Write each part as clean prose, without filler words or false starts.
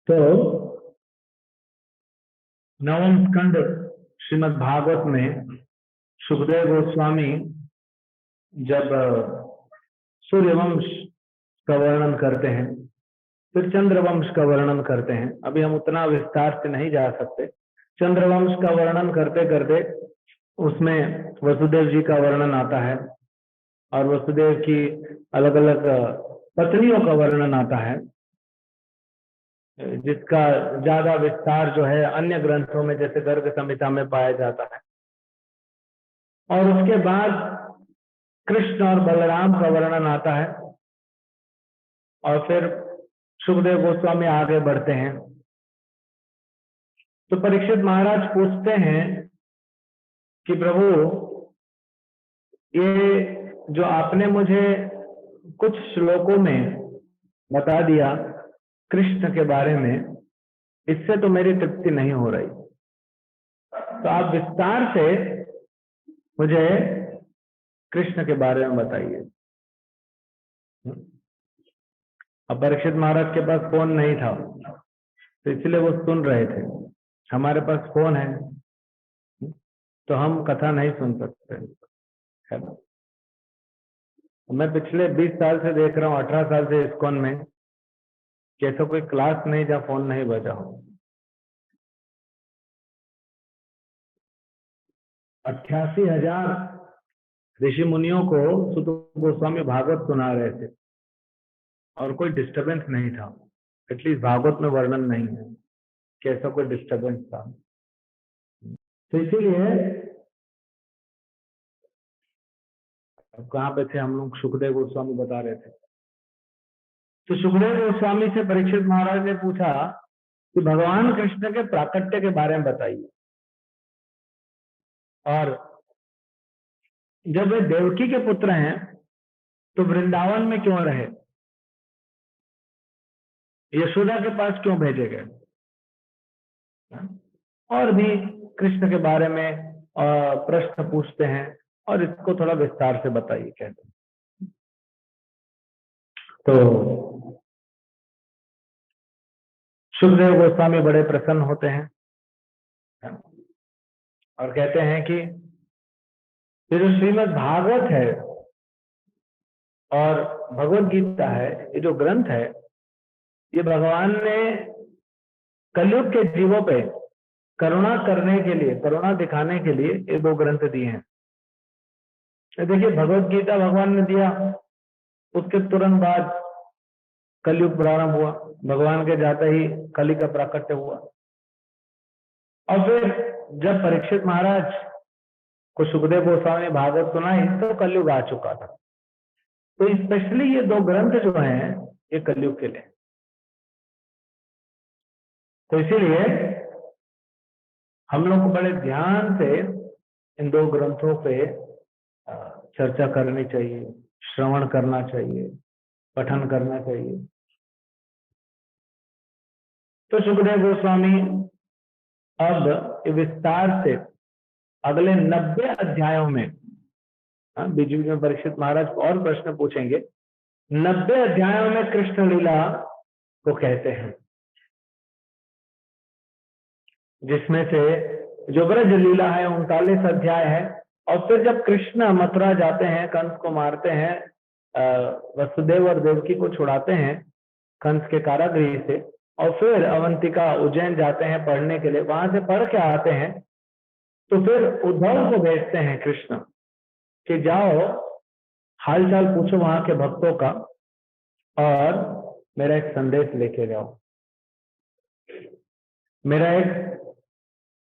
तो नवम स्कंद श्रीमद् भागवत में सुखदेव गोस्वामी जब सूर्यवंश का वर्णन करते हैं, फिर चंद्रवंश का वर्णन करते हैं। अभी हम उतना विस्तार से नहीं जा सकते। चंद्रवंश का वर्णन करते करते उसमें वसुदेव जी का वर्णन आता है और वसुदेव की अलग अलग पत्नियों का वर्णन आता है, जिसका ज्यादा विस्तार जो है अन्य ग्रंथों में जैसे गर्ग संहिता में पाया जाता है। और उसके बाद कृष्ण और बलराम का वर्णन आता है और फिर सुखदेव गोस्वामी आगे बढ़ते हैं। तो परीक्षित महाराज पूछते हैं कि प्रभु, ये जो आपने मुझे कुछ श्लोकों में बता दिया कृष्ण के बारे में, इससे तो मेरी तृप्ति नहीं हो रही। तो आप विस्तार से मुझे कृष्ण के बारे में बताइए। अब परीक्षित महाराज के पास फोन नहीं था, तो इसलिए वो सुन रहे थे। हमारे पास फोन है तो हम कथा नहीं सुन सकते, है ना। मैं पिछले 20 साल से देख रहा हूँ, 18 साल से इस्कॉन में, कैसा कोई क्लास नहीं जहाँ फोन नहीं बजा हो। 88,000 ऋषि मुनियों को सुत गोस्वामी भागवत सुना रहे थे और कोई डिस्टरबेंस नहीं था। एटलीस्ट भागवत में वर्णन नहीं है कैसा कोई डिस्टरबेंस था। तो इसीलिए कहाँ पे थे हम लोग? सुखदेव गोस्वामी बता रहे थे। तो सुखदेव गोस्वामी से परीक्षित महाराज ने पूछा कि भगवान कृष्ण के प्राकट्य के बारे में बताइए, और जब वे देवकी के पुत्र हैं तो वृंदावन में क्यों रहे, यशोदा के पास क्यों भेजे गए, और भी कृष्ण के बारे में प्रश्न पूछते हैं और इसको थोड़ा विस्तार से बताइए कहते हैं। तो सुखदेव गोस्वामी बड़े प्रसन्न होते हैं और कहते हैं कि ये जो श्रीमद् भागवत है और भगवत गीता है, ये जो ग्रंथ है, ये भगवान ने कलयुग के जीवों पे करुणा करने के लिए, करुणा दिखाने के लिए ये दो ग्रंथ दिए हैं। देखिए, भगवत गीता भगवान ने दिया, उसके तुरंत बाद कलयुग प्रारंभ हुआ, भगवान के जाते ही कली का प्राकट्य हुआ। और फिर जब परीक्षित महाराज को सुखदेव गोस्वामी ने भागवत सुनाई तो कलयुग आ चुका था। तो स्पेशली ये दो ग्रंथ जो हैं ये कलयुग के लिए। तो इसीलिए हम लोग को बड़े ध्यान से इन दो ग्रंथों पे चर्चा करनी चाहिए, श्रवण करना चाहिए, पठन करना चाहिए। तो सुखदेव गोस्वामी अब विस्तार से अगले 90 अध्यायों में, बीच बीच में परीक्षित महाराज और प्रश्न पूछेंगे, 90 अध्यायों में कृष्ण लीला को कहते हैं, जिसमें से जो ब्रज लीला है 39 अध्याय है। और फिर जब कृष्ण मथुरा जाते हैं, कंस को मारते हैं, वसुदेव और देवकी को छुड़ाते हैं कंस के कारागृह से, और फिर अवंतिका उज्जैन जाते हैं पढ़ने के लिए, वहां से पढ़ के आते हैं, तो फिर उद्धव को भेजते हैं कृष्ण कि जाओ हालचाल पूछो वहां के भक्तों का और मेरा एक संदेश लेके जाओ, मेरा एक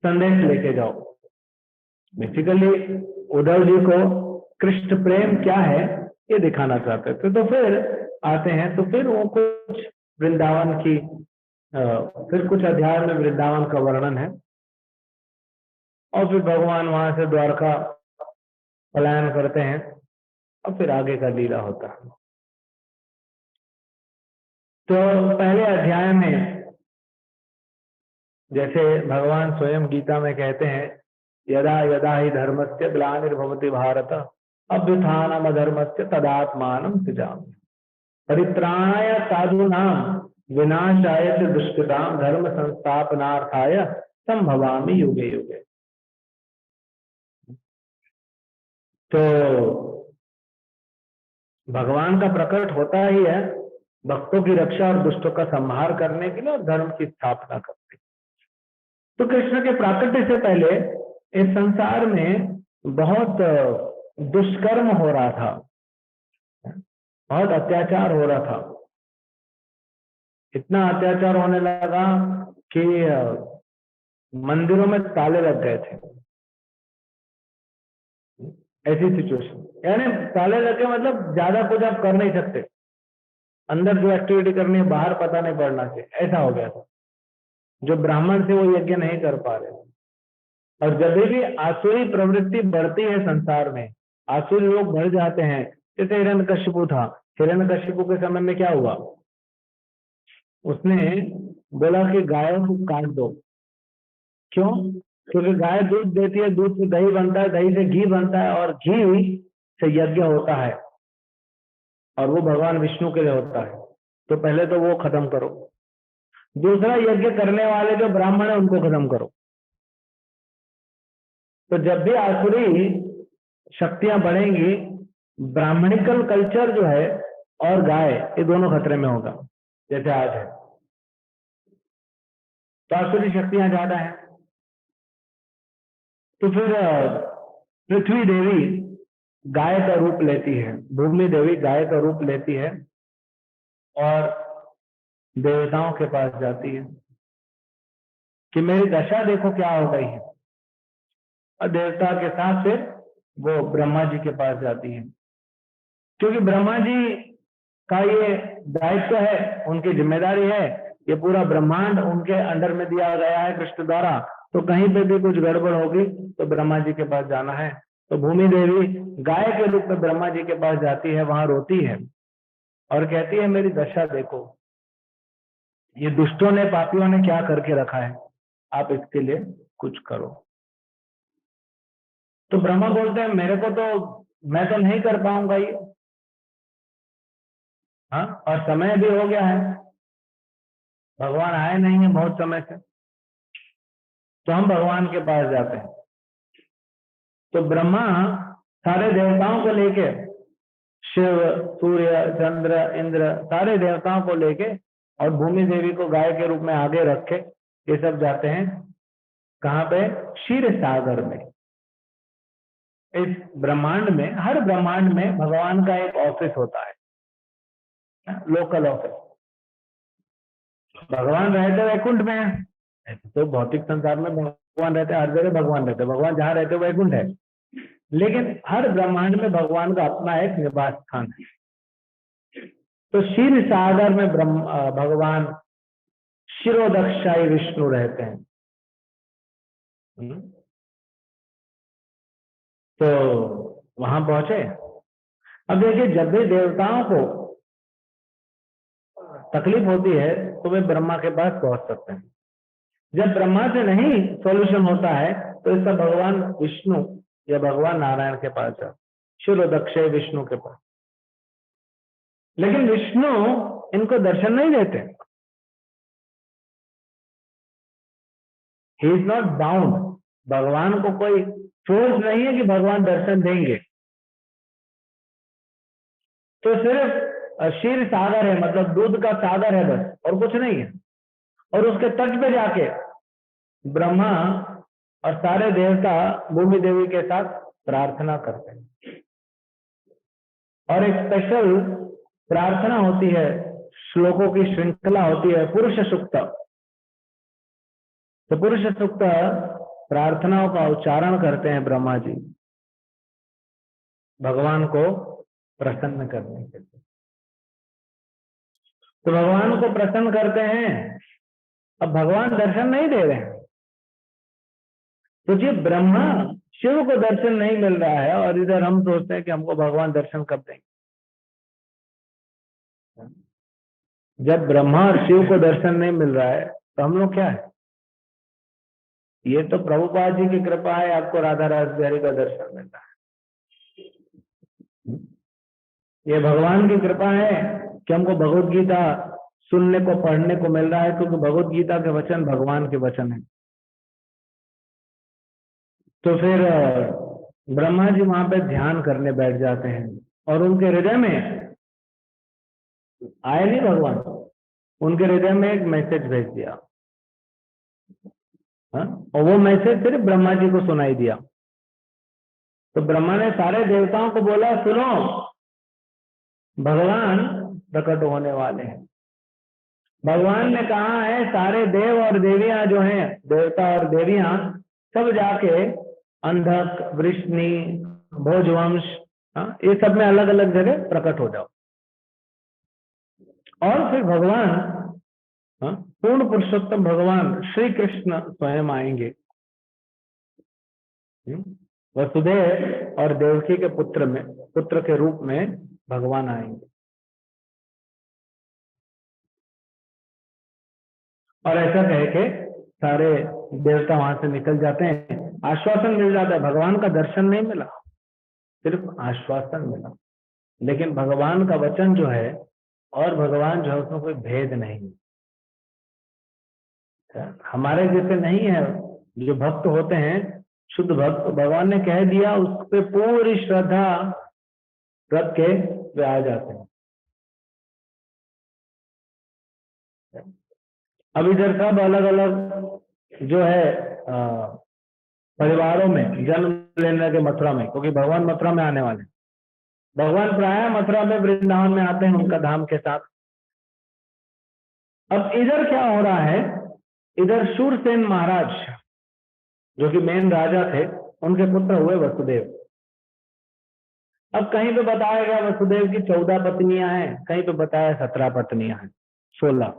संदेश लेके जाओ। बेसिकली उद्धव जी को कृष्ण प्रेम क्या है ये दिखाना चाहते थे। तो फिर आते हैं, तो फिर वो कुछ वृंदावन की फिर कुछ अध्याय में वृंदावन का वर्णन है, और फिर भगवान वहां से द्वारका पलायन करते हैं और फिर आगे का लीला होता है। तो पहले अध्याय में जैसे भगवान स्वयं गीता में कहते हैं, यदा यदा ही धर्मस्य ग्लानिर्भवति भारत अभ्युत्थानम अधर्मस्य तदात्मानं सृजामि परित्राणाय साधूनां विनाशाय च दुष्कृतां धर्म संस्थापनार्थाय संभवामि युगे युगे। तो भगवान का प्रकट होता ही है भक्तों की रक्षा और दुष्टों का संहार करने के लिए और धर्म की स्थापना करने के लिए। तो कृष्ण के प्राकट्य से पहले इस संसार में बहुत दुष्कर्म हो रहा था, बहुत अत्याचार हो रहा था। इतना अत्याचार होने लगा कि मंदिरों में ताले लग गए थे। ऐसी सिचुएशन, यानी ताले लगे मतलब ज्यादा कुछ आप कर नहीं सकते, अंदर जो एक्टिविटी करनी है बाहर पता नहीं पड़ना चाहिए, ऐसा हो गया था। जो ब्राह्मण थे वो यज्ञ नहीं कर पा रहे। और जब भी आसुरी प्रवृत्ति बढ़ती है संसार में, आसुरी लोग बढ़ जाते हैं, जैसे हिरण्यकशिपु था। हिरण्यकशिपु के समय में क्या हुआ, उसने बोला कि गायों को काट दो। क्यों? क्योंकि गाय दूध देती है, दूध से दही बनता है, दही से घी बनता है, और घी से यज्ञ होता है, और वो भगवान विष्णु के लिए होता है। तो पहले तो वो खत्म करो, दूसरा यज्ञ करने वाले जो ब्राह्मण है उनको खत्म करो। तो जब भी आसुरी शक्तियां बढ़ेंगी, ब्राह्मणिकल कल्चर जो है और गाय, ये दोनों खतरे में होगा, जैसे आज है। तो आसुरी शक्तियां ज्यादा है। तो फिर पृथ्वी देवी गाय का रूप लेती है, भूमि देवी गाय का रूप लेती है और देवताओं के पास जाती है कि मेरी दशा देखो क्या हो गई है। और देवता के साथ फिर वो ब्रह्मा जी के पास जाती है, क्योंकि ब्रह्मा जी का ये दायित्व है, उनकी जिम्मेदारी है, ये पूरा ब्रह्मांड उनके अंडर में दिया गया है कृष्ण द्वारा। तो कहीं पे भी कुछ गड़बड़ होगी तो ब्रह्मा जी के पास जाना है। तो भूमि देवी गाय के रूप में ब्रह्मा जी के पास जाती है, वहां रोती है और कहती है मेरी दशा देखो, ये दुष्टों ने, पापियों ने क्या करके रखा है, आप इसके लिए कुछ करो। तो ब्रह्मा बोलते हैं मेरे को तो, मैं तो नहीं कर पाऊंगा ये, हाँ, और समय भी हो गया है, भगवान आए नहीं है बहुत समय से। तो हम भगवान के पास जाते हैं। तो ब्रह्मा सारे देवताओं को लेके, शिव, सूर्य, चंद्र, इंद्र, सारे देवताओं को लेके और भूमि देवी को गाय के रूप में आगे रखे, ये सब जाते हैं कहाँ पे? क्षीर सागर में। इस ब्रह्मांड में, हर ब्रह्मांड में भगवान का एक ऑफिस होता है, लोकल ऑफिस। भगवान रहते वैकुंठ में है, ऐसे तो भौतिक संसार में भगवान रहते हैं, हर जगह भगवान रहते हैं, भगवान जहां रहते वैकुंठ है। लेकिन हर ब्रह्मांड में भगवान का अपना एक निवास स्थान है। तो क्षीर सागर में भगवान शिरोदक्षाई विष्णु रहते हैं। तो वहां पहुंचे। अब देखिए, जब भी देवताओं को तकलीफ होती है तो वे ब्रह्मा के पास पहुंच सकते हैं। जब ब्रह्मा से नहीं सॉल्यूशन होता है तो इसका भगवान विष्णु या भगवान नारायण के पास जाओ, शिरोदक्षाई विष्णु के पास। लेकिन विष्णु इनको दर्शन नहीं देते। He is not bound. भगवान को कोई फोर्स नहीं है कि भगवान दर्शन देंगे। तो सिर्फ क्षीर सागर है, मतलब दूध का सागर है बस, और कुछ नहीं है। और उसके तट पे जाके ब्रह्मा और सारे देवता भूमि देवी के साथ प्रार्थना करते हैं। और एक स्पेशल प्रार्थना होती है, श्लोकों की श्रृंखला होती है, पुरुष सूक्त। तो पुरुष सूक्त प्रार्थनाओं का उच्चारण करते हैं ब्रह्मा जी, भगवान को प्रसन्न करने के लिए। तो भगवान को प्रसन्न करते हैं। अब भगवान दर्शन नहीं दे रहे हैं, तो जी ब्रह्मा शिव को दर्शन नहीं मिल रहा है, और इधर हम सोचते हैं कि हमको भगवान दर्शन कब देंगे। जब ब्रह्मा और शिव को दर्शन नहीं मिल रहा है तो हम लोग क्या है? ये तो प्रभुपाद जी की कृपा है, आपको राधा रास बिहारी का दर्शन मिलता है। ये भगवान की कृपा है कि हमको भगवत गीता सुनने को, पढ़ने को मिल रहा है, क्योंकि भगवत गीता के वचन भगवान के वचन है। तो फिर ब्रह्मा जी वहां पे ध्यान करने बैठ जाते हैं और उनके हृदय में आए नहीं भगवान, उनके हृदय में एक मैसेज भेज दिया। हाँ? और वो मैसेज सिर्फ ब्रह्मा जी को सुनाई दिया। तो ब्रह्मा ने सारे देवताओं को बोला, सुनो, भगवान प्रकट होने वाले हैं। भगवान ने कहा है सारे देव और देवियां जो हैं, देवता और देवियां, सब जाके अंधक, वृष्णि, भोजवंश, ये सब में अलग अलग जगह प्रकट हो जाओ। और फिर भगवान, पूर्ण पुरुषोत्तम भगवान श्री कृष्ण स्वयं आएंगे। वसुदेव और देवकी के पुत्र के रूप में भगवान आएंगे। और ऐसा कह के सारे देवता वहां से निकल जाते हैं। आश्वासन मिल जाता है, भगवान का दर्शन नहीं मिला, सिर्फ आश्वासन मिला। लेकिन भगवान का वचन जो है और भगवान जो है उसमें कोई भेद नहीं। हमारे जैसे नहीं है, जो भक्त होते हैं, शुद्ध भक्त, भगवान ने कह दिया, उस पर पूरी श्रद्धा रख के वे आ जाते हैं। अब इधर सब अलग अलग जो है परिवारों में जन्म लेने के मथुरा में, क्योंकि भगवान मथुरा में आने वाले, भगवान प्राय मथुरा में, वृंदावन में आते हैं उनका धाम के साथ। अब इधर क्या हो रहा है, इधर शूरसेन महाराज जो कि मेन राजा थे, उनके पुत्र हुए वसुदेव। अब कहीं पे बताया गया वसुदेव की 14 पत्नियां हैं, कहीं पे बताया 17 पत्नियां हैं, 16।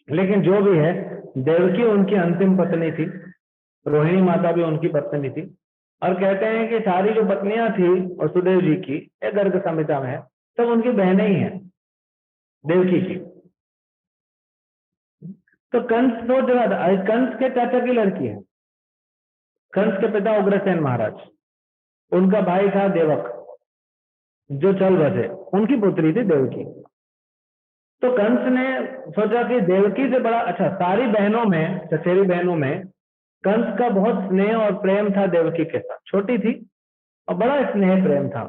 लेकिन जो भी है, देवकी उनकी अंतिम पत्नी थी, रोहिणी माता भी उनकी पत्नी थी। और कहते हैं कि सारी जो पत्नियां थी वसुदेव जी की, ये गर्ग संहिता में है, सब उनकी बहनें ही हैं देवकी की। तो कंस सोच रहा था, कंस के चाचा की लड़की है, कंस के पिता उग्रसेन महाराज, उनका भाई था देवक जो चल बसे, उनकी पुत्री थी देवकी। तो कंस ने सोचा कि देवकी से बड़ा अच्छा, सारी बहनों में, चचेरी बहनों में कंस का बहुत स्नेह और प्रेम था देवकी के साथ। छोटी थी और बड़ा स्नेह प्रेम था।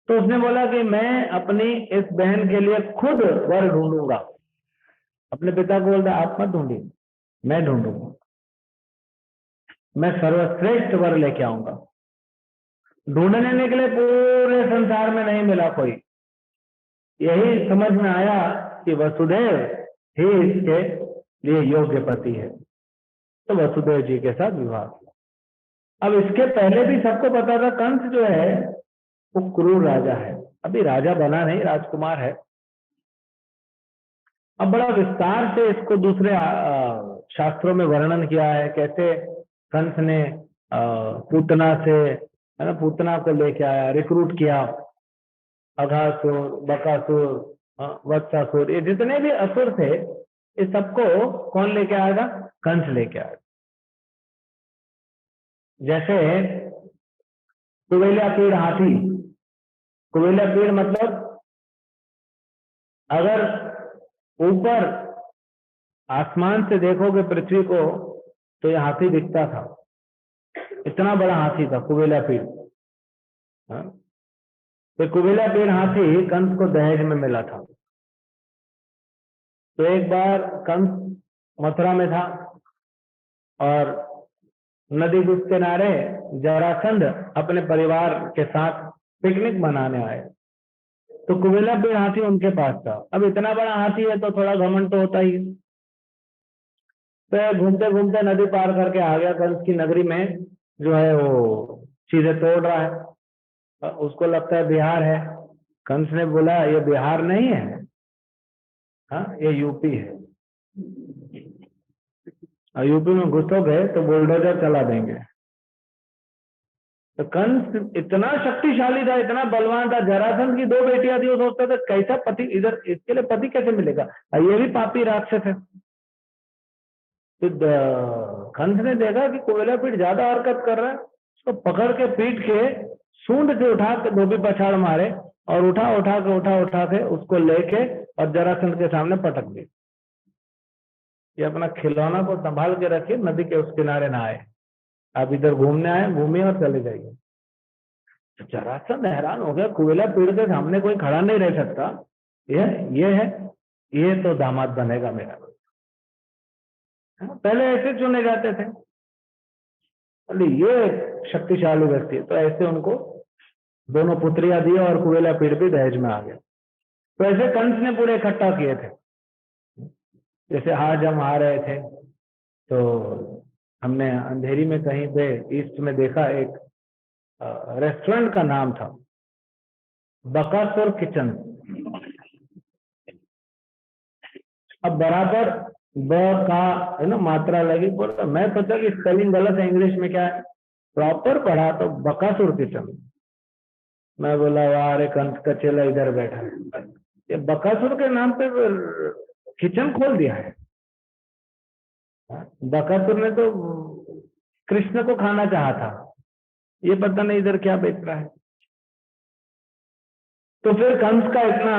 तो उसने बोला कि मैं अपनी इस बहन के लिए खुद वर ढूंढूंगा। अपने पिता को बोलता, आप मत ढूंढिए, मैं ढूंढूंगा, मैं सर्वश्रेष्ठ वर लेके आऊंगा। ढूंढने निकले, पूरे संसार में नहीं मिला कोई। यही समझ में आया कि वसुदेव ही इसके लिए योग्य पति है, तो वसुदेव जी के साथ विवाह किया। अब इसके पहले भी सबको पता था कंस जो है वो क्रूर राजा है, अभी राजा बना नहीं, राजकुमार है। अब बड़ा विस्तार से इसको दूसरे शास्त्रों में वर्णन किया है, कैसे कंस ने पूतना से, है ना, पूतना को लेके आया, रिक्रूट किया, अघासुर, बकासुर, वत्सासुर, ये जितने भी असुर थे, इस सबको कौन लेके आएगा? कंस लेके आएगा। जैसे कुबेला पीड़ हाथी, कुबेला पीड़ मतलब अगर ऊपर आसमान से देखोगे पृथ्वी को तो ये हाथी दिखता था, इतना बड़ा हाथी था कुबेला पीड़। तो कुबेला पीड़ हाथी कंस को दहेज में मिला था। तो एक बार कंस मथुरा में था और नदी के किनारे जरासंध अपने परिवार के साथ पिकनिक मनाने आए। तो कुबेला पीड़ हाथी उनके पास था। अब इतना बड़ा हाथी है तो थोड़ा घमंड तो होता ही। तो घूमते घूमते नदी पार करके आ गया कंस की नगरी में, जो है वो चीजें तोड़ रहा है, उसको लगता है बिहार है। कंस ने बोला ये बिहार नहीं है, हाँ ये यूपी है, और यूपी में घुसोगे तो बुलडोजर चला देंगे। तो कंस इतना शक्तिशाली था, इतना बलवान था। जरासंध की 2 बेटियां थी, वो सोचता था कैसा पति, इधर इसके लिए पति कैसे मिलेगा, ये भी पापी राक्षस है। तो कंस ने देखा कि कुबेला पीड़ ज्यादा हरकत कर रहा है, उसको पकड़ के पीट के सूंड से उठा के धोबी पछाड़ मारे और उठा के उसको लेके और जरासंध के सामने पटक दिए, ये अपना खिलौना को संभाल के रखिए, नदी के उस किनारे ना आए, आप इधर घूमने आए घूमिए और चले जाइए। तो जरासंध हैरान हो गया, कुबेला पेड़ के सामने कोई खड़ा नहीं रह सकता, ये है, ये तो दामाद बनेगा मेरा। पहले ऐसे चुने जाते थे, ये शक्तिशाली व्यक्ति है, तो ऐसे उनको दोनों पुत्रियां दी और कुबेला पीड़ भी दहेज में आ गया। तो ऐसे कंस ने पूरे इकट्ठा किए थे। जैसे आज हम आ रहे थे तो हमने अंधेरी में कहीं पे ईस्ट में देखा, एक रेस्टोरेंट का नाम था बकासुर किचन। अब बराबर ब का है ना मात्रा लगी, बोला मैं सोचा कि स्पेलिंग गलत है, इंग्लिश में क्या है, प्रॉपर पढ़ा तो बकासुर किचन। मैं बोला वाह रे, कंस का चेला इधर बैठा है, ये बकासुर के नाम पे किचन खोल दिया है। बकासुर ने तो कृष्ण को खाना चाहा था, ये पता नहीं इधर क्या बेच रहा है। तो फिर कंस का इतना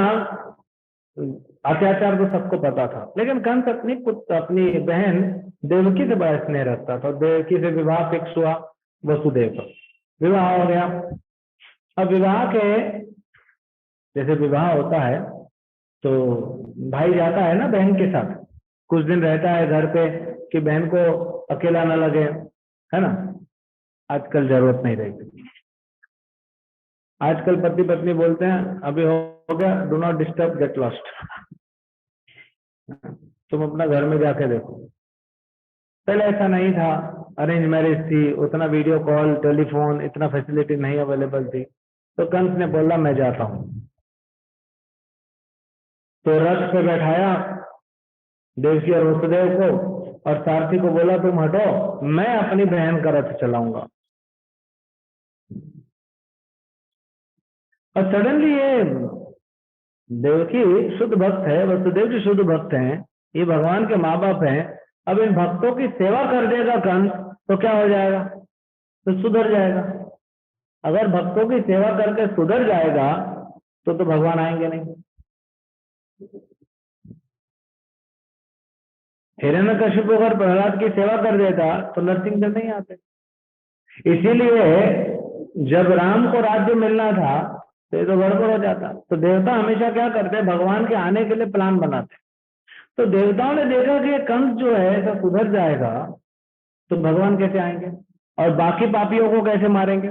अत्याचार तो सबको पता था, लेकिन कंस अपनी बहन देवकी से बड़ा स्नेह रखता था। देवकी से विवाह फिक्स हुआ, वसुदेव का विवाह हो गया। अब विवाह के जैसे विवाह होता है तो भाई जाता है ना बहन के साथ, कुछ दिन रहता है घर पे कि बहन को अकेला ना लगे, है ना। आजकल जरूरत नहीं रही, आजकल पति पत्नी बोलते हैं अभी हो गया, do not disturb, get lost, तुम अपना घर में जाके देखो। पहले ऐसा नहीं था, अरेंज मैरिज थी, उतना वीडियो कॉल टेलीफोन इतना फैसिलिटी नहीं अवेलेबल थी। तो कंस ने बोला मैं जाता हूं, तो रथ पे बैठाया देवकी और वसुदेव को, और सारथी को बोला तुम हटो, मैं अपनी बहन का रथ चलाऊंगा। और सडनली ये देवकी शुद्ध भक्त है, वसुदेव जी शुद्ध भक्त हैं, ये भगवान के माँ बाप हैं। अब इन भक्तों की सेवा कर देगा कंस तो क्या हो जाएगा, तो सुधर जाएगा। अगर भक्तों की सेवा करके सुधर जाएगा तो भगवान आएंगे नहीं। हिरण्यकशिपु अगर प्रहलाद की सेवा कर देता तो नरसिंह नहीं आते। इसीलिए जब राम को राज्य मिलना था तो ये तो गड़बड़ हो जाता। तो देवता हमेशा क्या करते हैं, भगवान के आने के लिए प्लान बनाते। तो देवताओं ने देखा कि ये कंस जो है तो सुधर जाएगा तो भगवान कैसे आएंगे और बाकी पापियों को कैसे मारेंगे,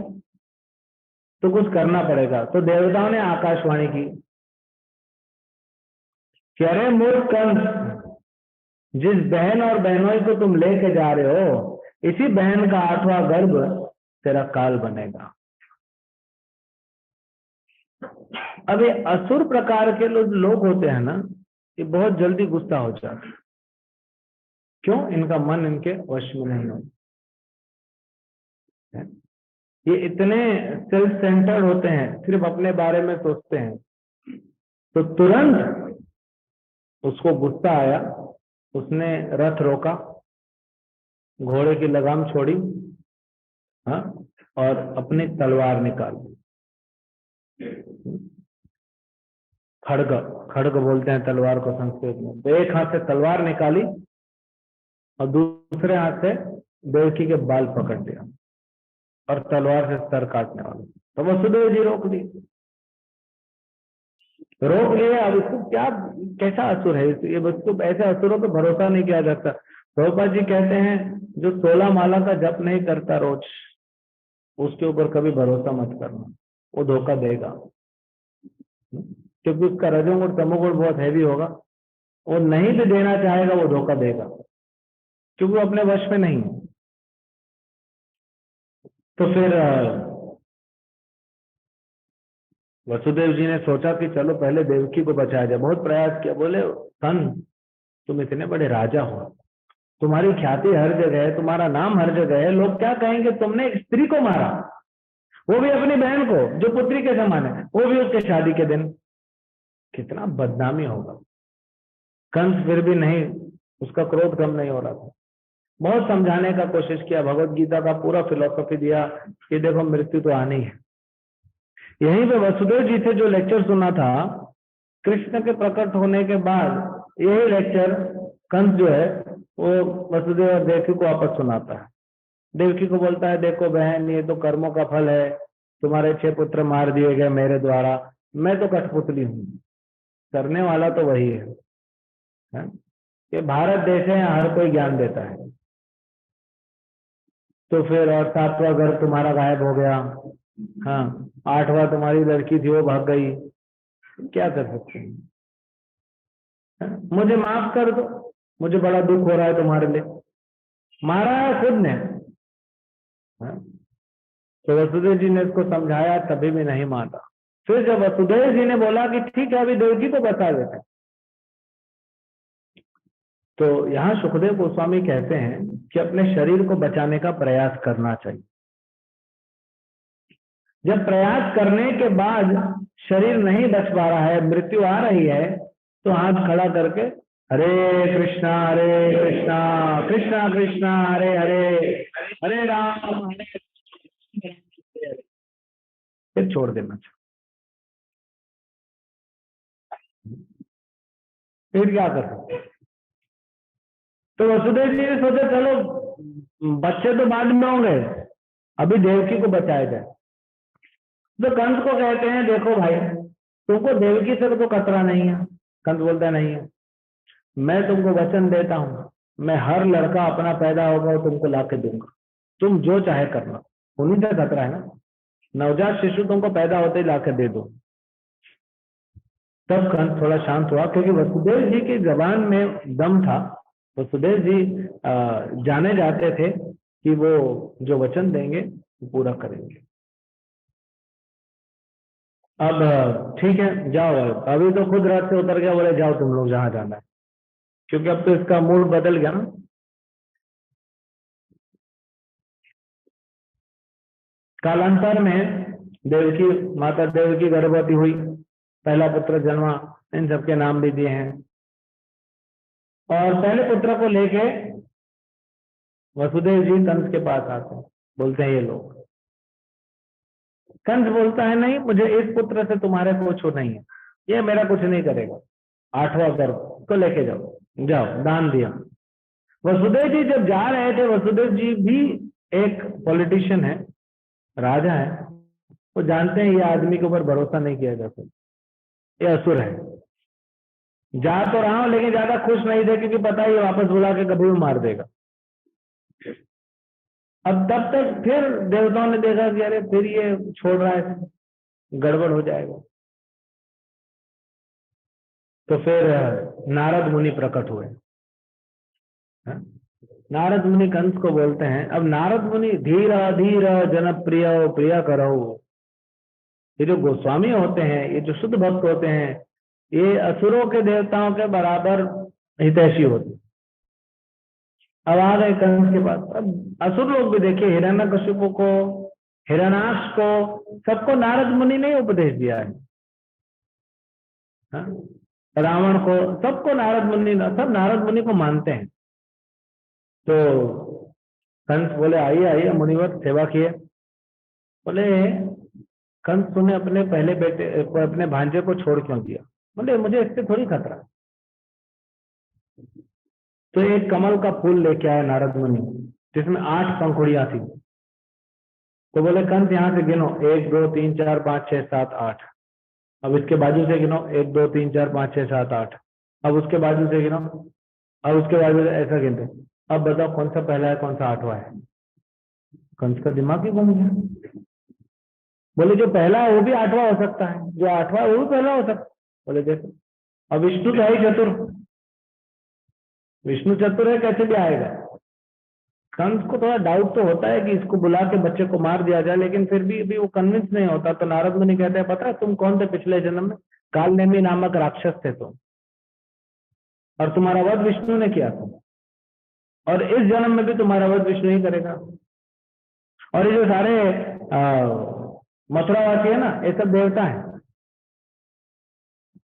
तो कुछ करना पड़ेगा। तो देवताओं ने आकाशवाणी की कि अरे मूर्ख कंस, जिस बहन और बहनोई को तुम लेके जा रहे हो, इसी बहन का 8वां गर्भ तेरा काल बनेगा। अब ये असुर प्रकार के लोग होते हैं ना, ये बहुत जल्दी गुस्सा हो जाते हैं। क्यों? इनका मन इनके वश में नहीं होता। ये इतने सेल्फ सेंटर्ड होते हैं, सिर्फ अपने बारे में सोचते हैं। तो तुरंत उसको गुस्सा आया, उसने रथ रोका, घोड़े की लगाम छोड़ी, हाँ, और अपनी तलवार निकाली। खड़ग, खड़ग बोलते हैं तलवार को संस्कृत में। तो एक हाथ से तलवार निकाली और दूसरे हाथ से देवकी के बाल पकड़ लिया और तलवार से सर काटने वाला। तो वसुदेव जी रोक लिए। अब इसको क्या, कैसा असुर है ये, बच्चों ऐसे असुरों पर भरोसा नहीं किया जाता। प्रभुपाद जी कहते हैं जो 16 माला का जप नहीं करता रोज, उसके ऊपर कभी भरोसा मत करना, वो धोखा देगा। क्योंकि उसका रजोगुण तमोगुण बहुत हैवी होगा, वो नहीं भी देना चाहेगा वो धोखा देगा, क्योंकि वो अपने वश में नहीं है। तो फिर वसुदेव जी ने सोचा कि चलो पहले देवकी को बचाया जाए। बहुत प्रयास किया, बोले सन तुम इतने बड़े राजा हो, तुम्हारी ख्याति हर जगह है, तुम्हारा नाम हर जगह है, लोग क्या कहेंगे तुमने एक स्त्री को मारा, वो भी अपनी बहन को जो पुत्री के समान है, वो भी उसके शादी के दिन, कितना बदनामी होगा। कंस फिर भी नहीं, उसका क्रोध कम नहीं हो रहा था। बहुत समझाने का कोशिश किया, भगवत गीता का पूरा फिलोसफी दिया कि देखो मृत्यु तो आनी है। यहीं पे वसुदेव जी से जो लेक्चर सुना था कृष्ण के प्रकट होने के बाद यही लेक्चर कंस जो है वो वसुदेव और देवकी को वापस सुनाता है। देवकी को बोलता है, देखो बहन, ये तो कर्मों का फल है, तुम्हारे 6 पुत्र मार दिए गए मेरे द्वारा, मैं तो कठपुतली हूँ, करने वाला तो वही है? ये भारत देश है, यहाँ हर कोई ज्ञान देता है। तो फिर और 7वां घर तुम्हारा गायब हो गया, हाँ, 8वां तुम्हारी लड़की थी वो भाग गई, क्या कर सकते हैं? मुझे माफ कर दो, मुझे बड़ा दुख हो रहा है तुम्हारे लिए, मारा है खुद ने। हाँ? तो वसुदेव जी ने इसको समझाया, तभी भी नहीं माना। फिर जब वसुदेव जी ने बोला कि ठीक है अभी देवकी को बचा देते हैं, तो यहाँ सुखदेव गोस्वामी कहते हैं कि अपने शरीर को बचाने का प्रयास करना चाहिए। जब प्रयास करने के बाद शरीर नहीं बच पा रहा है, मृत्यु आ रही है, तो हाथ खड़ा करके हरे कृष्णा कृष्णा कृष्णा हरे हरे, हरे राम फिर छोड़ देना चाहिए। फिर क्या कर सकते? तो वसुदेव जी ने सोचा चलो बच्चे तो बाद में होंगे, अभी देवकी को बचाया जाए। तो कंस को कहते हैं, देखो भाई, तुमको देवकी से तो खतरा नहीं है। कंस बोलता है, नहीं है, मैं तुमको वचन देता हूं, मैं हर लड़का अपना पैदा होगा और तुमको लाके दूंगा, तुम जो चाहे करना, उन्हीं से खतरा है ना, नवजात शिशु तुमको पैदा होते ही लाके दे दो। तब कंस थोड़ा शांत हुआ, क्योंकि वसुदेव जी की जबान में दम था। वसुदेव जी जाने जाते थे कि वो जो वचन देंगे वो पूरा करेंगे। अब ठीक है, जाओ, अभी तो खुद रथ से उतर गया, बोले जाओ तुम लोग जहां जाना है, क्योंकि अब तो इसका मूड बदल गया ना। कालांतर में देवकी, माता देवकी गर्भवती हुई, पहला पुत्र जन्मा, इन सबके नाम भी दिए हैं। और पहले पुत्र को लेके वसुदेव जी कंस के पास आते हैं, बोलते हैं ये लोग। कंस बोलता है, नहीं, मुझे इस पुत्र से तुम्हारे कुछ नहीं है, ये मेरा कुछ नहीं करेगा, 8वां गर्भ को लेके जाओ, जाओ, दान दिया। वसुदेव जी जब जा रहे थे, वसुदेव जी भी एक पॉलिटिशियन है, राजा है, वो जानते हैं ये आदमी के ऊपर भरोसा नहीं किया जा सकता, ये असुर है। जा तो रहा हूं लेकिन ज्यादा खुश नहीं थे, क्योंकि पता है ये वापस बुला के कभी भी मार देगा। अब तब तक फिर देवताओं ने देखा कि अरे फिर ये छोड़ रहा है, गड़बड़ हो जाएगा। तो फिर नारद मुनि प्रकट हुए। नारद मुनि कंस को बोलते हैं, अब नारद मुनि धीरा धीरा जनप्रिय प्रिय करो, ये जो गोस्वामी होते हैं, ये जो शुद्ध भक्त होते हैं, ये असुरों के देवताओं के बराबर हितैषी होते। अब आ गए कंस के पास। अब असुर लोग भी देखिए, हिरण्यकशिपु को, हिरण्याक्ष को, सबको नारद मुनि ने उपदेश दिया है। हाँ? रावण को, सबको नारद मुनि, सब नारद मुनि को मानते हैं। तो कंस बोले, आइए आइए मुनिवर, सेवा किए। बोले, कंस तूने अपने पहले बेटे, अपने भांजे को छोड़ क्यों दिया? बोले, मुझे इससे थोड़ी खतरा। तो एक कमल का फूल लेके आए नारद मुनि, जिसमें 8 पंखुड़ियां थी। तो बोले, कंस यहाँ से गिनो, 1 2 3 4 5 6 7 8। अब इसके बाजू से गिनो, 1 2 3 4 5 6 7 8। अब उसके बाजू से गिनो, अब उसके बाजू से, ऐसा गिनते। अब बताओ कौन सा पहला है, कौन सा 8वां है? कंस का दिमाग ही घूम गया। बोले, जो पहला है वो भी 8वां हो सकता है, जो 8वां है वो भी पहला हो सकता है। बोले, देखो, अब विष्णु तो है ही चतुर, विष्णु चतुर है, कैसे भी आएगा। कंस को थोड़ा डाउट तो होता है कि इसको बुला के बच्चे को मार दिया जाए, लेकिन फिर भी वो कन्विंस नहीं होता। तो नारद मुनि कहते हैं, पता है तुम कौन थे पिछले जन्म में? कालनेमी नामक राक्षस थे तुम, और तुम्हारा वध विष्णु ने किया था, और इस जन्म में भी तुम्हारा वध विष्णु ही करेगा। और ये जो सारे मथुरावासी है ना, ये सब देवता है,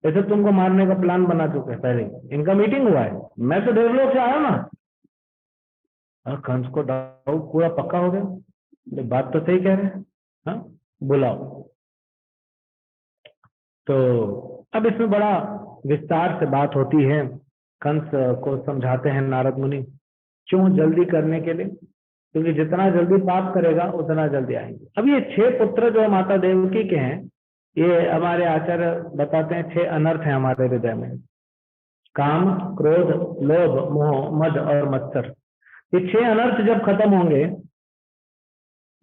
ये सब तुमको मारने का प्लान बना चुके हैं, पहले इनका मीटिंग हुआ है, मैं तो देवलोक से आया ना। और कंस को डाउट पूरा पक्का हो गया, बात तो सही कह रहे हैं, हाँ, बुलाओ। तो अब इसमें बड़ा विस्तार से बात होती है। कंस को समझाते हैं नारद मुनि, क्यों जल्दी करने के लिए, क्योंकि जितना जल्दी पाप करेगा उतना जल्दी आएंगे। अब ये 6 पुत्र जो माता देवकी के हैं, ये हमारे आचार्य बताते हैं 6 अनर्थ हैं हमारे हृदय में। काम, क्रोध, लोभ, मोह, मद और मत्सर। ये 6 अनर्थ जब खत्म होंगे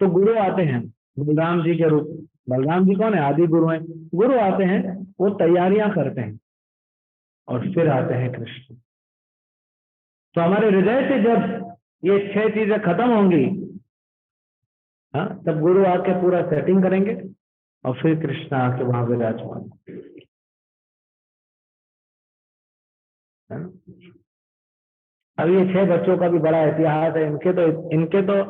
तो गुरु आते हैं बलराम जी के रूप। बलराम जी कौन है? आदि गुरु हैं। गुरु आते हैं, वो तैयारियां करते हैं और फिर आते हैं कृष्ण। तो हमारे हृदय से जब ये 6 चीजें खत्म होंगी, हाँ, तब गुरु आके पूरा सेटिंग करेंगे और फिर कृष्ण आके वहां विराजमान। अब ये 6 बच्चों का भी बड़ा इतिहास है। इनके तो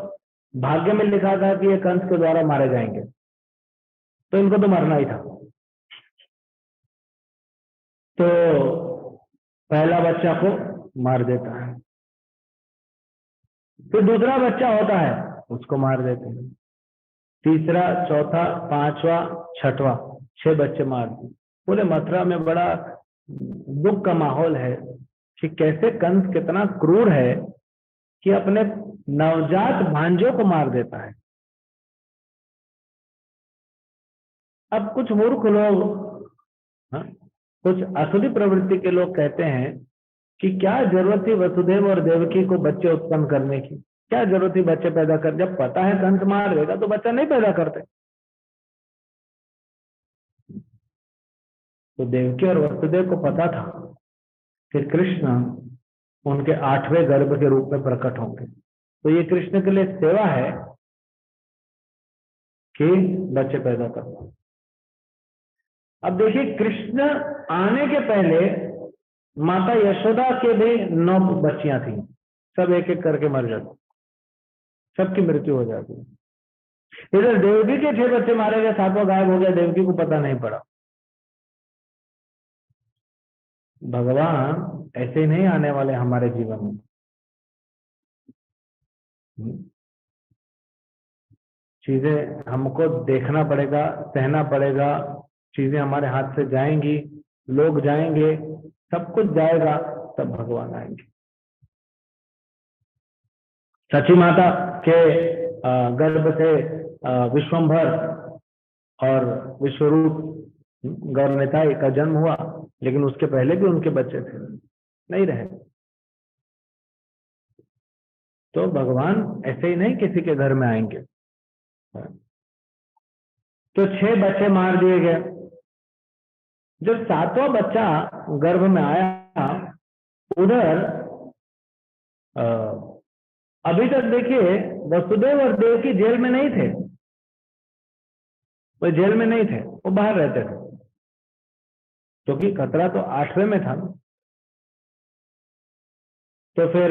भाग्य में लिखा था कि ये कंस के द्वारा मारे जाएंगे, तो इनको तो मरना ही था। तो पहला बच्चा को मार देता है, फिर दूसरा बच्चा होता है उसको मार देते हैं, तीसरा, चौथा, पांचवा, छठवां, 6 बच्चे मार दिए। पूरे मथुरा में बड़ा दुख का माहौल है कि कैसे कंस कितना क्रूर है कि अपने नवजात भांजों को मार देता है। अब कुछ मूर्ख लोग, हाँ, कुछ असुरी प्रवृत्ति के लोग कहते हैं कि क्या जरूरत थी वसुदेव और देवकी को बच्चे उत्पन्न करने की, क्या जरूरत थी बच्चे पैदा कर, जब पता है कंस मार देगा तो बच्चा नहीं पैदा करते। तो देवकी और वसुदेव को पता था कि कृष्ण उनके 8वें गर्भ के रूप में प्रकट होंगे, तो ये कृष्ण के लिए सेवा है कि बच्चे पैदा करना। अब देखिए, कृष्ण आने के पहले माता यशोदा के भी 9 बच्चियां थी, सब एक एक करके मर जाती, सबकी मृत्यु हो जाती। इधर देवकी के 6 बच्चे मारे गए, 7वां गायब हो गया, देवकी को पता नहीं पड़ा। भगवान ऐसे ही नहीं आने वाले हमारे जीवन में। चीजें हमको देखना पड़ेगा, सहना पड़ेगा, चीजें हमारे हाथ से जाएंगी, लोग जाएंगे, सब कुछ जाएगा, तब भगवान आएंगे। सची माता के गर्भ से विश्वंभर और विश्वरूप गौरनिताई का जन्म हुआ, लेकिन उसके पहले भी उनके बच्चे थे, नहीं रहे। तो भगवान ऐसे ही नहीं किसी के घर में आएंगे। तो 6 बच्चे मार दिए गए। जब 7वां बच्चा गर्भ में आया, उधर अभी तक देखिए वसुदेव और देवकी जेल में नहीं थे, वो जेल में नहीं थे, वो बाहर रहते थे, क्योंकि खतरा तो 8वें में था। तो फिर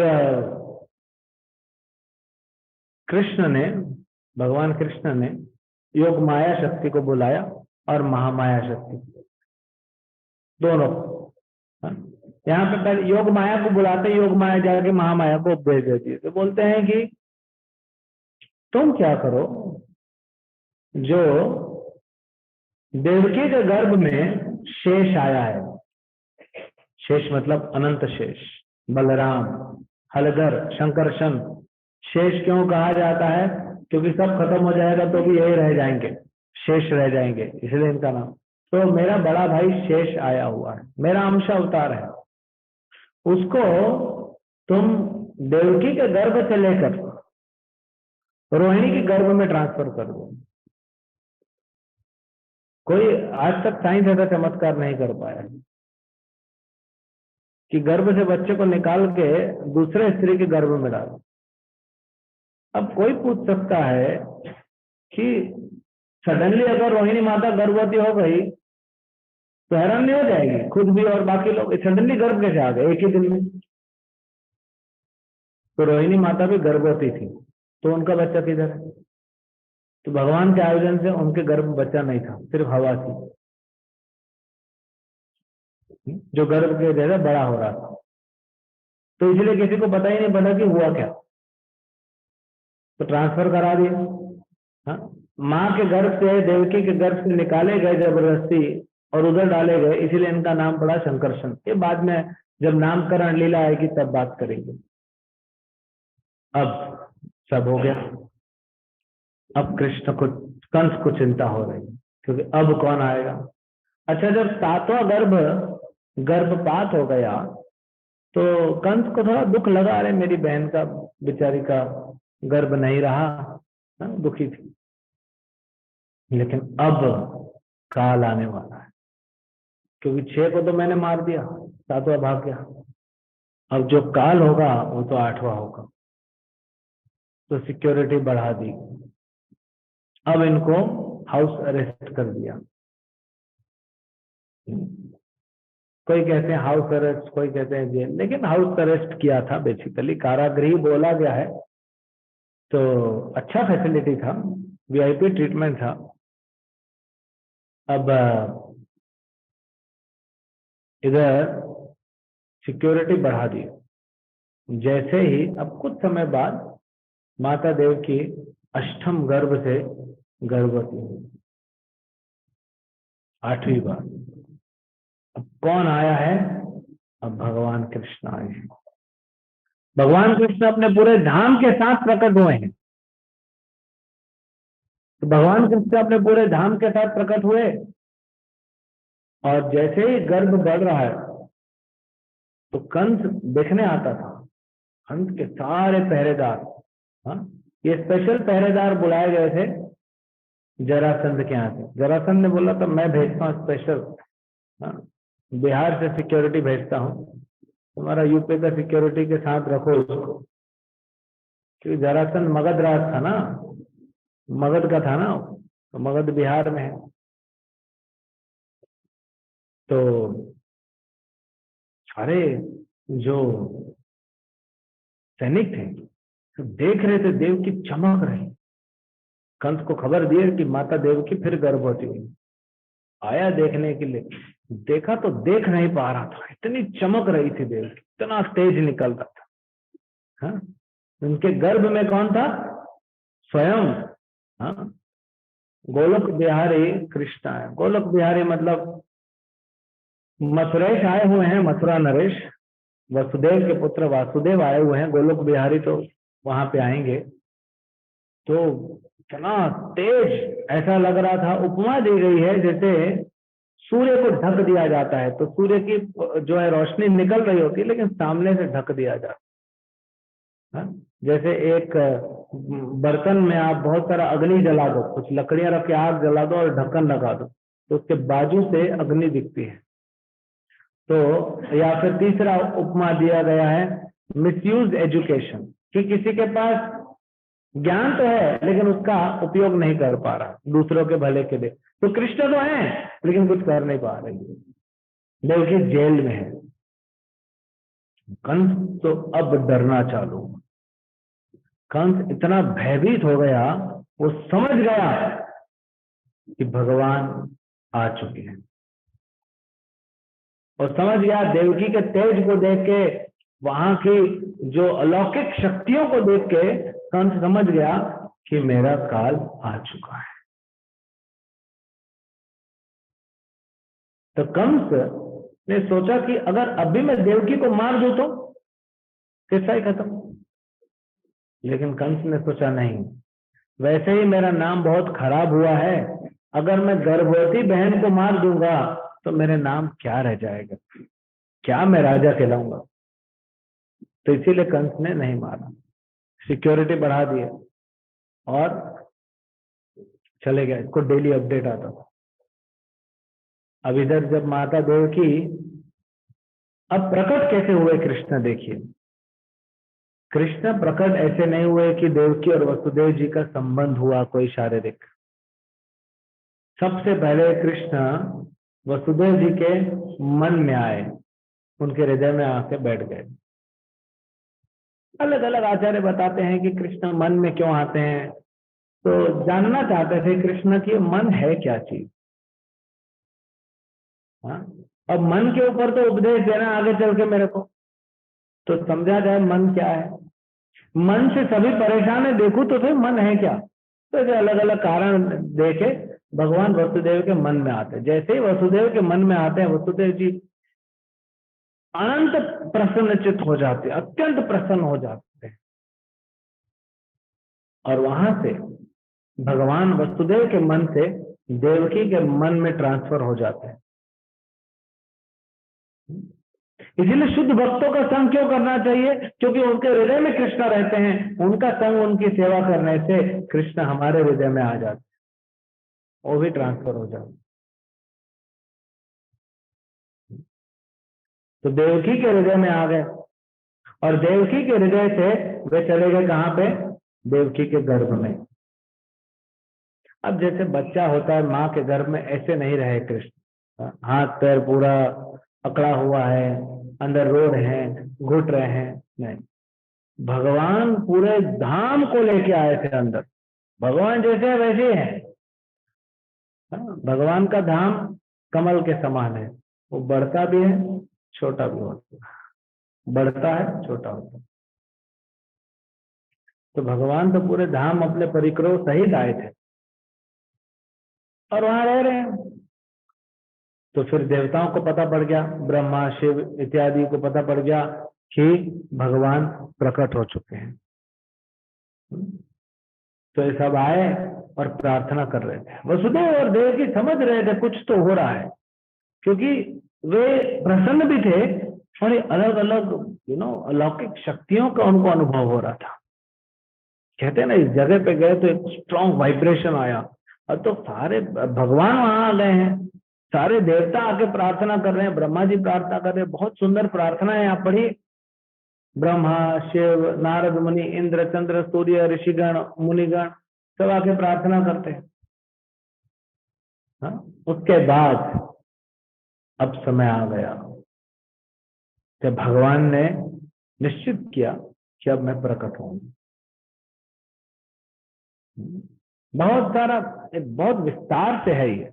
कृष्ण ने, भगवान कृष्ण ने योग माया शक्ति को बुलाया और महामाया शक्ति, दोनों। यहाँ पे पहले योग माया को बुलाते, योग माया जाके महामाया को उपदेश देती है। तो बोलते हैं कि तुम क्या करो, जो देवकी के गर्भ में शेष आया है, शेष मतलब अनंत शेष, बलराम, हलधर, शंकरशन। शेष क्यों कहा जाता है? क्योंकि सब खत्म हो जाएगा तो भी यही रह जाएंगे, शेष रह जाएंगे, इसलिए इनका नाम। तो मेरा बड़ा भाई शेष आया हुआ है, मेरा अंश अवतार है, उसको तुम देवकी के गर्भ से लेकर रोहिणी के गर्भ में ट्रांसफर कर दो। कोई आज तक साइंस ऐसा चमत्कार नहीं कर पाया कि गर्भ से बच्चे को निकाल के दूसरे स्त्री के गर्भ में डालो। अब कोई पूछ सकता है कि सडनली अगर रोहिणी माता गर्भवती हो गई तो हैरान नहीं हो जाएगी खुद भी और बाकी लोग? सडनली गर्भ कैसे आ गए एक ही दिन में? तो रोहिणी माता भी गर्भवती थी, तो उनका बच्चा किधर है? तो भगवान के आयोजन से उनके गर्भ में बच्चा नहीं था, सिर्फ हवा थी, जो गर्भ के जैसा बड़ा हो रहा था। तो इसलिए किसी को पता ही नहीं पड़ा कि हुआ क्या, तो ट्रांसफर करा दिया। हाँ, माँ के गर्भ से, देवकी के गर्भ से निकाले गए जबरदस्ती और उधर डाले गए, इसीलिए इनका नाम पड़ा शंकरशन। ये बाद में जब नामकरण लीला आएगी तब बात करेंगे। अब सब हो गया। अब कृष्ण को, कंस को चिंता हो रही है, क्योंकि अब कौन आएगा। अच्छा, जब सातवां गर्भपात हो गया तो कंस को थोड़ा दुख लगा, अरे मेरी बहन का, बेचारी का गर्भ नहीं रहा, दुखी थी। लेकिन अब काल आने वाला है, क्योंकि 6 को तो मैंने मार दिया, 7वां भाग गया। अब जो काल होगा वो तो 8वां होगा। तो सिक्योरिटी बढ़ा दी, अब इनको हाउस अरेस्ट कर दिया। कोई कहते हैं हाउस अरेस्ट, कोई कहते हैं जेल, लेकिन हाउस अरेस्ट किया था बेसिकली, कारागृह बोला गया है। तो अच्छा फैसिलिटी था, वीआईपी ट्रीटमेंट था। अब इधर सिक्योरिटी बढ़ा दी। जैसे ही अब कुछ समय बाद माता देवकी 8ठम गर्भ से गर्भवती हुई, 8वीं बार। अब कौन आया है? अब भगवान कृष्ण आए हैं। भगवान कृष्ण अपने पूरे धाम के साथ प्रकट हुए हैं। तो भगवान कृष्ण अपने पूरे धाम के साथ प्रकट हुए, और जैसे ही गर्भ बढ़ रहा है तो कंस देखने आता था। कंस के सारे पहरेदार, हाँ, ये स्पेशल पहरेदार बुलाए गए थे जरासंध के यहाँ से। जरासंध ने बोला था मैं भेजता हूँ स्पेशल, हाँ, बिहार से सिक्योरिटी भेजता हूँ, तुम्हारा यूपी का सिक्योरिटी के साथ रखो उसको। क्योंकि जरासंध मगध राज था ना, मगध का था ना, तो मगध बिहार में है। तो सारे जो सैनिक थे तो देख रहे थे देव की चमक रही। कंस को खबर दी कि माता देव की फिर गर्भवती हुई। आया देखने के लिए, देखा तो देख नहीं पा रहा था, इतनी चमक रही थी देव की, इतना तेज निकल रहा था। हाँ? उनके गर्भ में कौन था? स्वयं, हाँ, गोलोक बिहारी कृष्ण है। गोलोक बिहारी मतलब मथुरेश आए हुए हैं, मथुरा नरेश, वसुदेव के पुत्र वासुदेव आए हुए हैं। गोलोक बिहारी तो वहां पे आएंगे। तो इतना तेज ऐसा लग रहा था, उपमा दी गई है जैसे सूर्य को ढक दिया जाता है, तो सूर्य की जो है रोशनी निकल रही होती है लेकिन सामने से ढक दिया जाता है। जैसे एक बर्तन में आप बहुत सारा अग्नि जला दो, कुछ लकड़ियां रख के आग जला दो और ढक्कन लगा दो, तो उसके बाजू से अग्नि दिखती है। तो या फिर तीसरा उपमा दिया गया है मिसयूज एजुकेशन, कि किसी के पास ज्ञान तो है लेकिन उसका उपयोग नहीं कर पा रहा दूसरों के भले के लिए। तो कृष्ण तो है लेकिन कुछ कर नहीं पा रही, देवकी जेल में है। कंस तो अब डरना चालू, कंस इतना भयभीत हो गया, वो समझ गया कि भगवान आ चुके हैं, और समझ गया देवकी के तेज को देख के, वहां की जो अलौकिक शक्तियों को देख के कंस समझ गया कि मेरा काल आ चुका है। तो कंस ने सोचा कि अगर अभी मैं देवकी को मार दूं तो किस्सा ही खत्म। लेकिन कंस ने सोचा नहीं, वैसे ही मेरा नाम बहुत खराब हुआ है, अगर मैं गर्भवती बहन को मार दूंगा तो मेरे नाम क्या रह जाएगा, क्या मैं राजा कहलाऊंगा। तो इसीलिए कंस ने नहीं मारा, सिक्योरिटी बढ़ा दिया और चले गए। इसको डेली अपडेट आता था। अब इधर जब माता देवकी अब प्रकट कैसे हुए कृष्ण, देखिए कृष्ण प्रकट ऐसे नहीं हुए कि देवकी और वसुदेव जी का संबंध हुआ कोई शारीरिक। सबसे पहले कृष्ण वसुदेव जी के मन में आए, उनके हृदय में आके बैठ गए। अलग अलग आचार्य बताते हैं कि कृष्ण मन में क्यों आते हैं, तो जानना चाहते थे कृष्ण की मन है क्या चीज। हाँ, अब मन के ऊपर तो उपदेश देना आगे चल के मेरे को, तो समझा जाए मन क्या है। मन से सभी परेशान है, देखो तो थे मन है क्या। तो ऐसे अलग अलग कारण देखे भगवान वसुदेव के मन में आते हैं। जैसे ही वसुदेव के मन में आते हैं, वसुदेव जी अनंत प्रसन्नचित हो जाते हैं, अत्यंत प्रसन्न हो जाते हैं, और वहां से भगवान वसुदेव के मन से देवकी के मन में ट्रांसफर हो जाते हैं। इसीलिए शुद्ध भक्तों का संग क्यों करना चाहिए? क्योंकि उनके हृदय में कृष्ण रहते हैं, उनका संग, उनकी सेवा करने से कृष्ण हमारे हृदय में आ जाते हैं, वो भी ट्रांसफर हो जाते। तो देवकी के हृदय में आ गए, और देवकी के हृदय से वे चले गए कहां पे? देवकी के गर्भ में। अब जैसे बच्चा होता है माँ के गर्भ में, ऐसे नहीं रहे कृष्ण। हाथ पैर पूरा अकड़ा हुआ है, अंदर रो रहे हैं, घुट रहे हैं, नहीं। भगवान पूरे धाम को लेके आए थे अंदर। भगवान जैसे है वैसे हैं। भगवान का धाम कमल के समान है, वो बढ़ता भी है, छोटा भी होता है, बढ़ता है, छोटा होता है। तो भगवान तो पूरे धाम अपने परिक्रोह सहित आए थे और वहां रह रहे हैं। तो फिर देवताओं को पता पड़ गया, ब्रह्मा शिव इत्यादि को पता पड़ गया कि भगवान प्रकट हो चुके हैं। तो ये सब आए और प्रार्थना कर रहे थे। वसुदेव और देवकी समझ रहे थे कुछ तो हो रहा है, क्योंकि वे प्रसन्न भी थे और अलग अलग अलौकिक शक्तियों का उनको अनुभव हो रहा था। कहते हैं ना, इस जगह पे गए तो एक स्ट्रॉन्ग वाइब्रेशन आया, और तो सारे भगवान वहां आ गए हैं, सारे देवता आके प्रार्थना कर रहे हैं, ब्रह्मा जी प्रार्थना कर रहे हैं। बहुत सुंदर प्रार्थना है, आप पढ़िए। ब्रह्मा शिव नारद मुनि इंद्र चंद्र सूर्य ऋषिगण मुनिगण सब आके प्रार्थना करते हैं। हाँ? उसके बाद अब समय आ गया जब भगवान ने निश्चित किया कि अब मैं प्रकट होऊंगा। बहुत सारा, बहुत विस्तार से है ये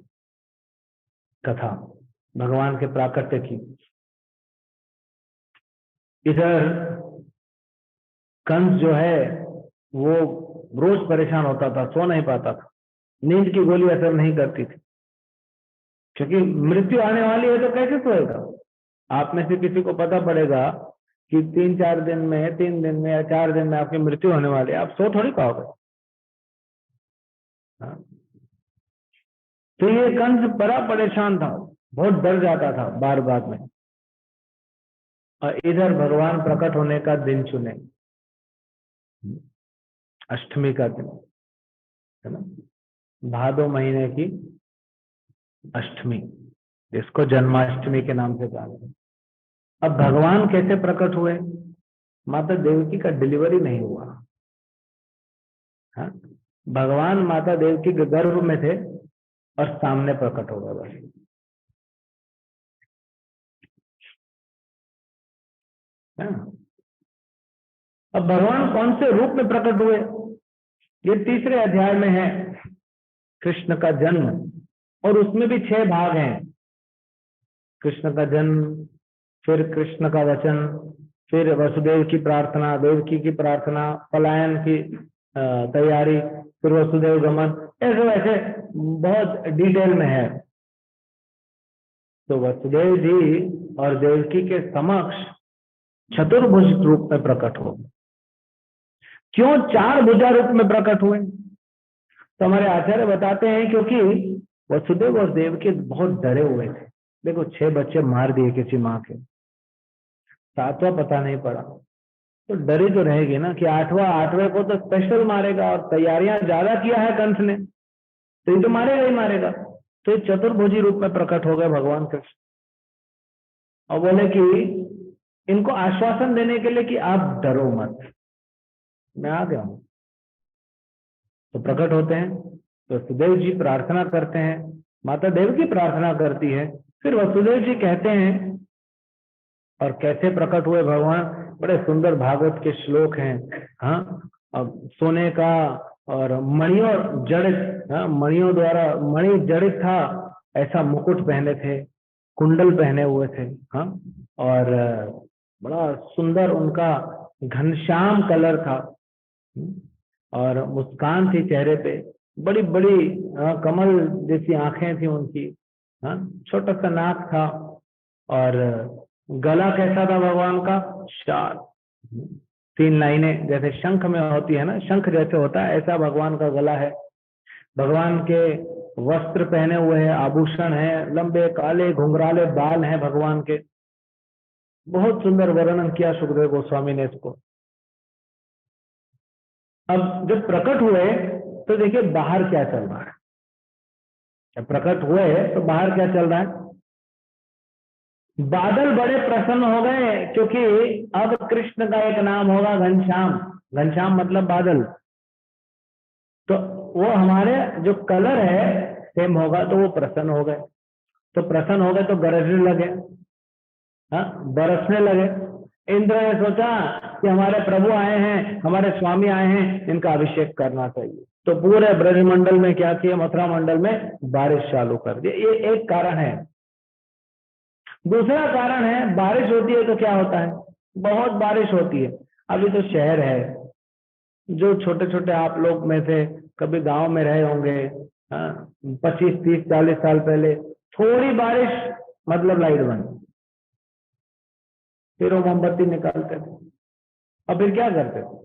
कथा भगवान के प्राकट्य की। इधर कंस जो है वो रोज परेशान होता था, सो नहीं पाता था, नींद की गोली असर नहीं करती थी, क्योंकि मृत्यु आने वाली है तो कैसे सोएगा? आप में से किसी को पता पड़ेगा कि 3 दिन में या 4 दिन में आपकी मृत्यु होने वाली है, आप सो थोड़ी पाओगे। हाँ? तो ये कंस बड़ा परेशान था, बहुत डर जाता था बार बार में। और इधर भगवान प्रकट होने का दिन चुने, अष्टमी का दिन, है ना, भादो महीने की अष्टमी, जिसको जन्माष्टमी के नाम से जाना है। अब भगवान कैसे प्रकट हुए? माता देवकी का डिलीवरी नहीं हुआ। हाँ? भगवान माता देवकी के गर्भ में थे और सामने प्रकट हो गए बस। अब भगवान कौन से रूप में प्रकट हुए? ये तीसरे अध्याय में है, कृष्ण का जन्म, और उसमें भी 6 भाग हैं। कृष्ण का जन्म, फिर कृष्ण का वचन, फिर वसुदेव की प्रार्थना, देवकी की प्रार्थना, पलायन की तैयारी, फिर वसुदेव गमन, ऐसे वैसे बहुत डिटेल में है। तो वसुदेव जी और देवकी के समक्ष चतुर्भुज रूप में प्रकट हो। क्यों 4 भुजा रूप में प्रकट हुए? तो हमारे आचार्य बताते हैं क्योंकि वसुदेव और देवकी बहुत डरे हुए थे। देखो, 6 बच्चे मार दिए किसी माँ के, 7वां पता नहीं पड़ा, तो डरी तो रहेगी ना कि 8वें को तो स्पेशल मारेगा, और तैयारियां ज्यादा किया है कंस ने, तो ये तो मारेगा ही मारेगा। तो ये चतुर्भुजी रूप में प्रकट हो गए भगवान कृष्ण, और बोले कि इनको आश्वासन देने के लिए कि आप डरो मत, मैं आ गया हूं। तो प्रकट होते हैं, तो वसुदेव जी प्रार्थना करते हैं, माता देवकी प्रार्थना करती है, फिर वसुदेव जी कहते हैं। और कैसे प्रकट हुए भगवान? बड़े सुंदर भागवत के श्लोक हैं। हाँ, अब सोने का और मणियों जड़ित, हाँ, मणियों द्वारा मणि जड़ित था, ऐसा मुकुट पहने थे, कुंडल पहने हुए थे। हाँ, और बड़ा सुंदर उनका घनश्याम कलर था, और मुस्कान थी चेहरे पे, बड़ी बड़ी कमल जैसी आंखें थी उनकी, हाँ, छोटा सा नाक था, और गला कैसा था भगवान का? शार्प, 3 लाइनें जैसे शंख में होती है ना, शंख जैसे होता है, ऐसा भगवान का गला है। भगवान के वस्त्र पहने हुए हैं, आभूषण है, लंबे काले घुंघराले बाल हैं भगवान के। बहुत सुंदर वर्णन किया सुखदेव गोस्वामी ने इसको। अब जब प्रकट हुए तो देखिए बाहर क्या चल रहा है। जब प्रकट हुए तो बाहर क्या चल रहा है? बादल बड़े प्रसन्न हो गए, क्योंकि अब कृष्ण का एक नाम होगा घनश्याम। घनश्याम मतलब बादल। तो वो हमारे जो कलर है सेम होगा, तो वो प्रसन्न हो गए। तो प्रसन्न हो गए तो गरजने लगे, हाँ, बरसने लगे। इंद्र ने सोचा कि हमारे प्रभु आए हैं, हमारे स्वामी आए हैं, इनका अभिषेक करना चाहिए। तो पूरे ब्रजमंडल में क्या किया, मथुरा मंडल में बारिश चालू कर दी। ये एक कारण है। दूसरा कारण है, बारिश होती है तो क्या होता है? बहुत बारिश होती है। अभी तो शहर है, जो छोटे छोटे आप लोग में से कभी गांव में रहे होंगे, 25 30 40 साल पहले, थोड़ी बारिश मतलब लाइट बंद, फिर वो मोमबत्ती निकालते थे। और फिर क्या करते थे?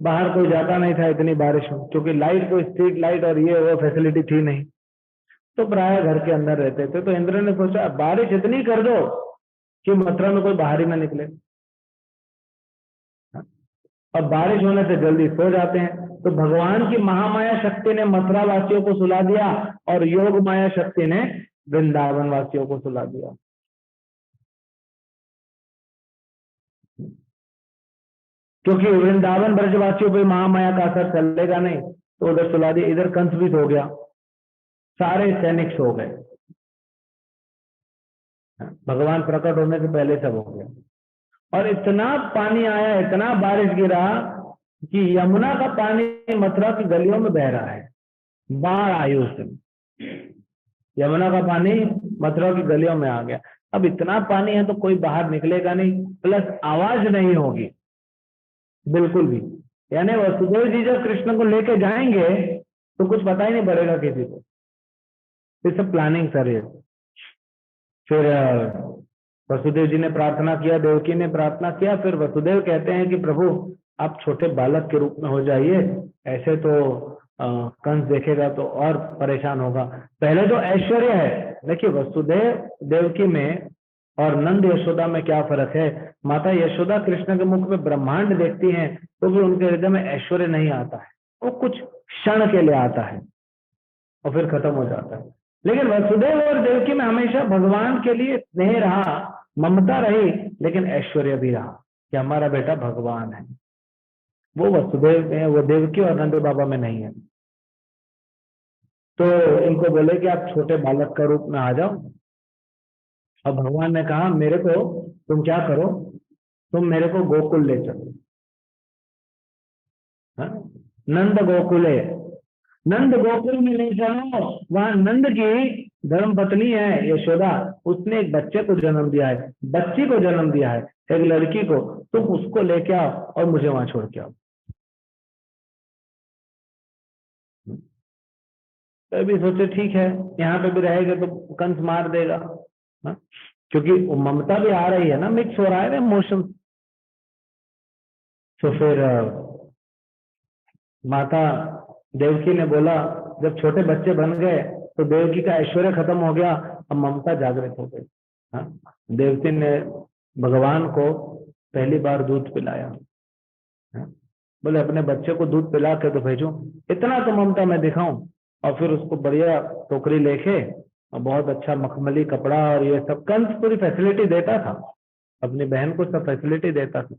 बाहर कोई जाता नहीं था इतनी बारिश में, क्योंकि लाइट को, स्ट्रीट लाइट और ये वो फैसिलिटी थी नहीं, तो प्राय घर के अंदर रहते थे। तो इंद्र ने सोचा बारिश इतनी कर दो कि मथुरा में कोई बाहर ही ना निकले। अब बारिश होने से जल्दी सो जाते हैं। तो भगवान की महामाया शक्ति ने मथुरा वासियों को सुला दिया, और योग माया शक्ति ने वृंदावन वासियों को सुला दिया। क्योंकि वृंदावन ब्रजवासियों पे महामाया का असर चलेगा नहीं, तो उधर सुला दिया। इधर कंस भी सो गया, सारे सैनिक सो गए। भगवान प्रकट होने से पहले सब हो गया। और इतना पानी आया, इतना बारिश गिरा कि यमुना का पानी मथुरा की गलियों में बह रहा है। बाढ़ आई उस दिन, यमुना का पानी मथुरा की गलियों में आ गया। अब इतना पानी है तो कोई बाहर निकलेगा नहीं, प्लस आवाज नहीं होगी बिल्कुल भी। यानी वसुदेव जी जब कृष्ण को लेके जाएंगे तो कुछ पता ही नहीं पड़ेगा किसी को। ये सब प्लानिंग कर रही। फिर वसुदेव जी ने प्रार्थना किया, देवकी ने प्रार्थना किया। फिर वसुदेव कहते हैं कि प्रभु आप छोटे बालक के रूप में हो जाइए, ऐसे तो कंस देखेगा तो और परेशान होगा। पहले तो ऐश्वर्य है। देखिए वसुदेव देवकी में और नंद यशोदा में क्या फर्क है। माता यशोदा कृष्ण के मुख में ब्रह्मांड देखती हैं तो भी उनके हृदय में ऐश्वर्य नहीं आता है, वो कुछ क्षण के लिए आता है और फिर खत्म हो जाता है। लेकिन वसुदेव और देवकी में हमेशा भगवान के लिए स्नेह रहा, ममता रही, लेकिन ऐश्वर्य भी रहा कि हमारा बेटा भगवान है। वो वसुदेव में, वो देवकी और नंद बाबा में नहीं है। तो इनको बोले कि आप छोटे बालक का रूप में आ जाओ। और भगवान ने कहा मेरे को तुम क्या करो, तुम मेरे को गोकुल ले चलो। हाँ? नंद गोकुले, नंद गोकुल में ले चलो। वहां नंद की धर्म पत्नी है यशोदा, उसने एक बच्चे को जन्म दिया है, बच्ची को जन्म दिया है, एक लड़की को। तुम उसको लेके आओ और मुझे वहां छोड़ के आओ। तो भी सोचे ठीक है, यहाँ पे भी रहेगा तो कंस मार देगा। हाँ? क्योंकि ममता भी आ रही है ना, मिक्स हो रहा है ना इमोशन। तो फिर माता देवकी ने बोला, जब छोटे बच्चे बन गए तो देवकी का ऐश्वर्य खत्म हो गया, अब ममता जागृत हो गई। हाँ? देवकी ने भगवान को पहली बार दूध पिलाया। हाँ? बोले अपने बच्चे को दूध पिला के तो भेजो, इतना तो ममता मैं दिखाऊं। और फिर उसको बढ़िया टोकरी लेके और बहुत अच्छा मखमली कपड़ा और ये सब, कंस पूरी फैसिलिटी देता था, अपनी बहन को सब फैसिलिटी देता था।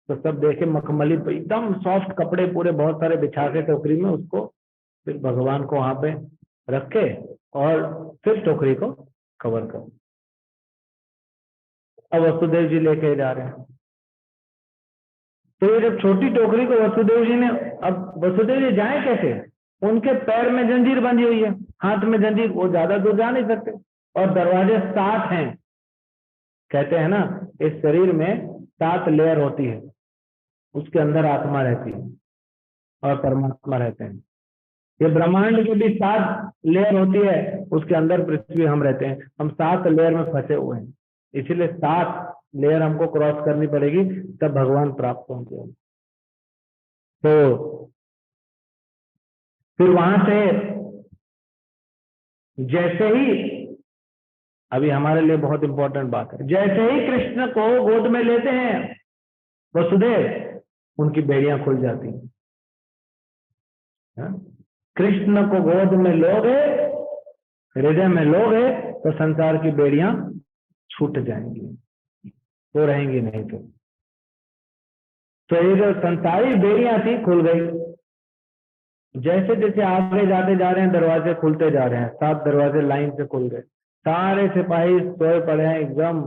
तो सब देखे मखमली एकदम सॉफ्ट कपड़े पूरे बहुत सारे बिछा के टोकरी में, उसको फिर भगवान को वहां पे रख के और फिर टोकरी को कवर कर। अब वसुदेव जी लेके जा रहे हैं। तो ये जब छोटी टोकरी को वसुदेव जी ने, अब वसुदेव जी जाए कैसे? उनके पैर में जंजीर बंधी हुई है, हाथ में जंजीर, वो ज्यादा दूर जा नहीं सकते। और दरवाजे 7 हैं। कहते हैं ना इस शरीर में 7 लेयर होती है, उसके अंदर आत्मा रहती है और परमात्मा रहते हैं। ये ब्रह्मांड के भी 7 लेयर होती है, उसके अंदर पृथ्वी हम रहते हैं, हम 7 लेयर में फंसे हुए हैं, इसीलिए 7 लेयर हमको क्रॉस करनी पड़ेगी, तब भगवान प्राप्त होंगे। तो फिर वहां से जैसे ही, अभी हमारे लिए बहुत इंपॉर्टेंट बात है, जैसे ही कृष्ण को गोद में लेते हैं वसुदेव, उनकी बेड़ियां खुल जाती हैं। कृष्ण को गोद में लोगे, हृदय में लोगे, तो संसार की बेड़ियां छूट जाएंगी, वो रहेंगी नहीं। तो ये जो संसारी बेड़ियां थी खुल गई। जैसे जैसे आगे जाते जा रहे हैं, दरवाजे खुलते जा रहे हैं, 7 दरवाजे लाइन से खुल गए, सारे सिपाही सोए पड़े हैं एकदम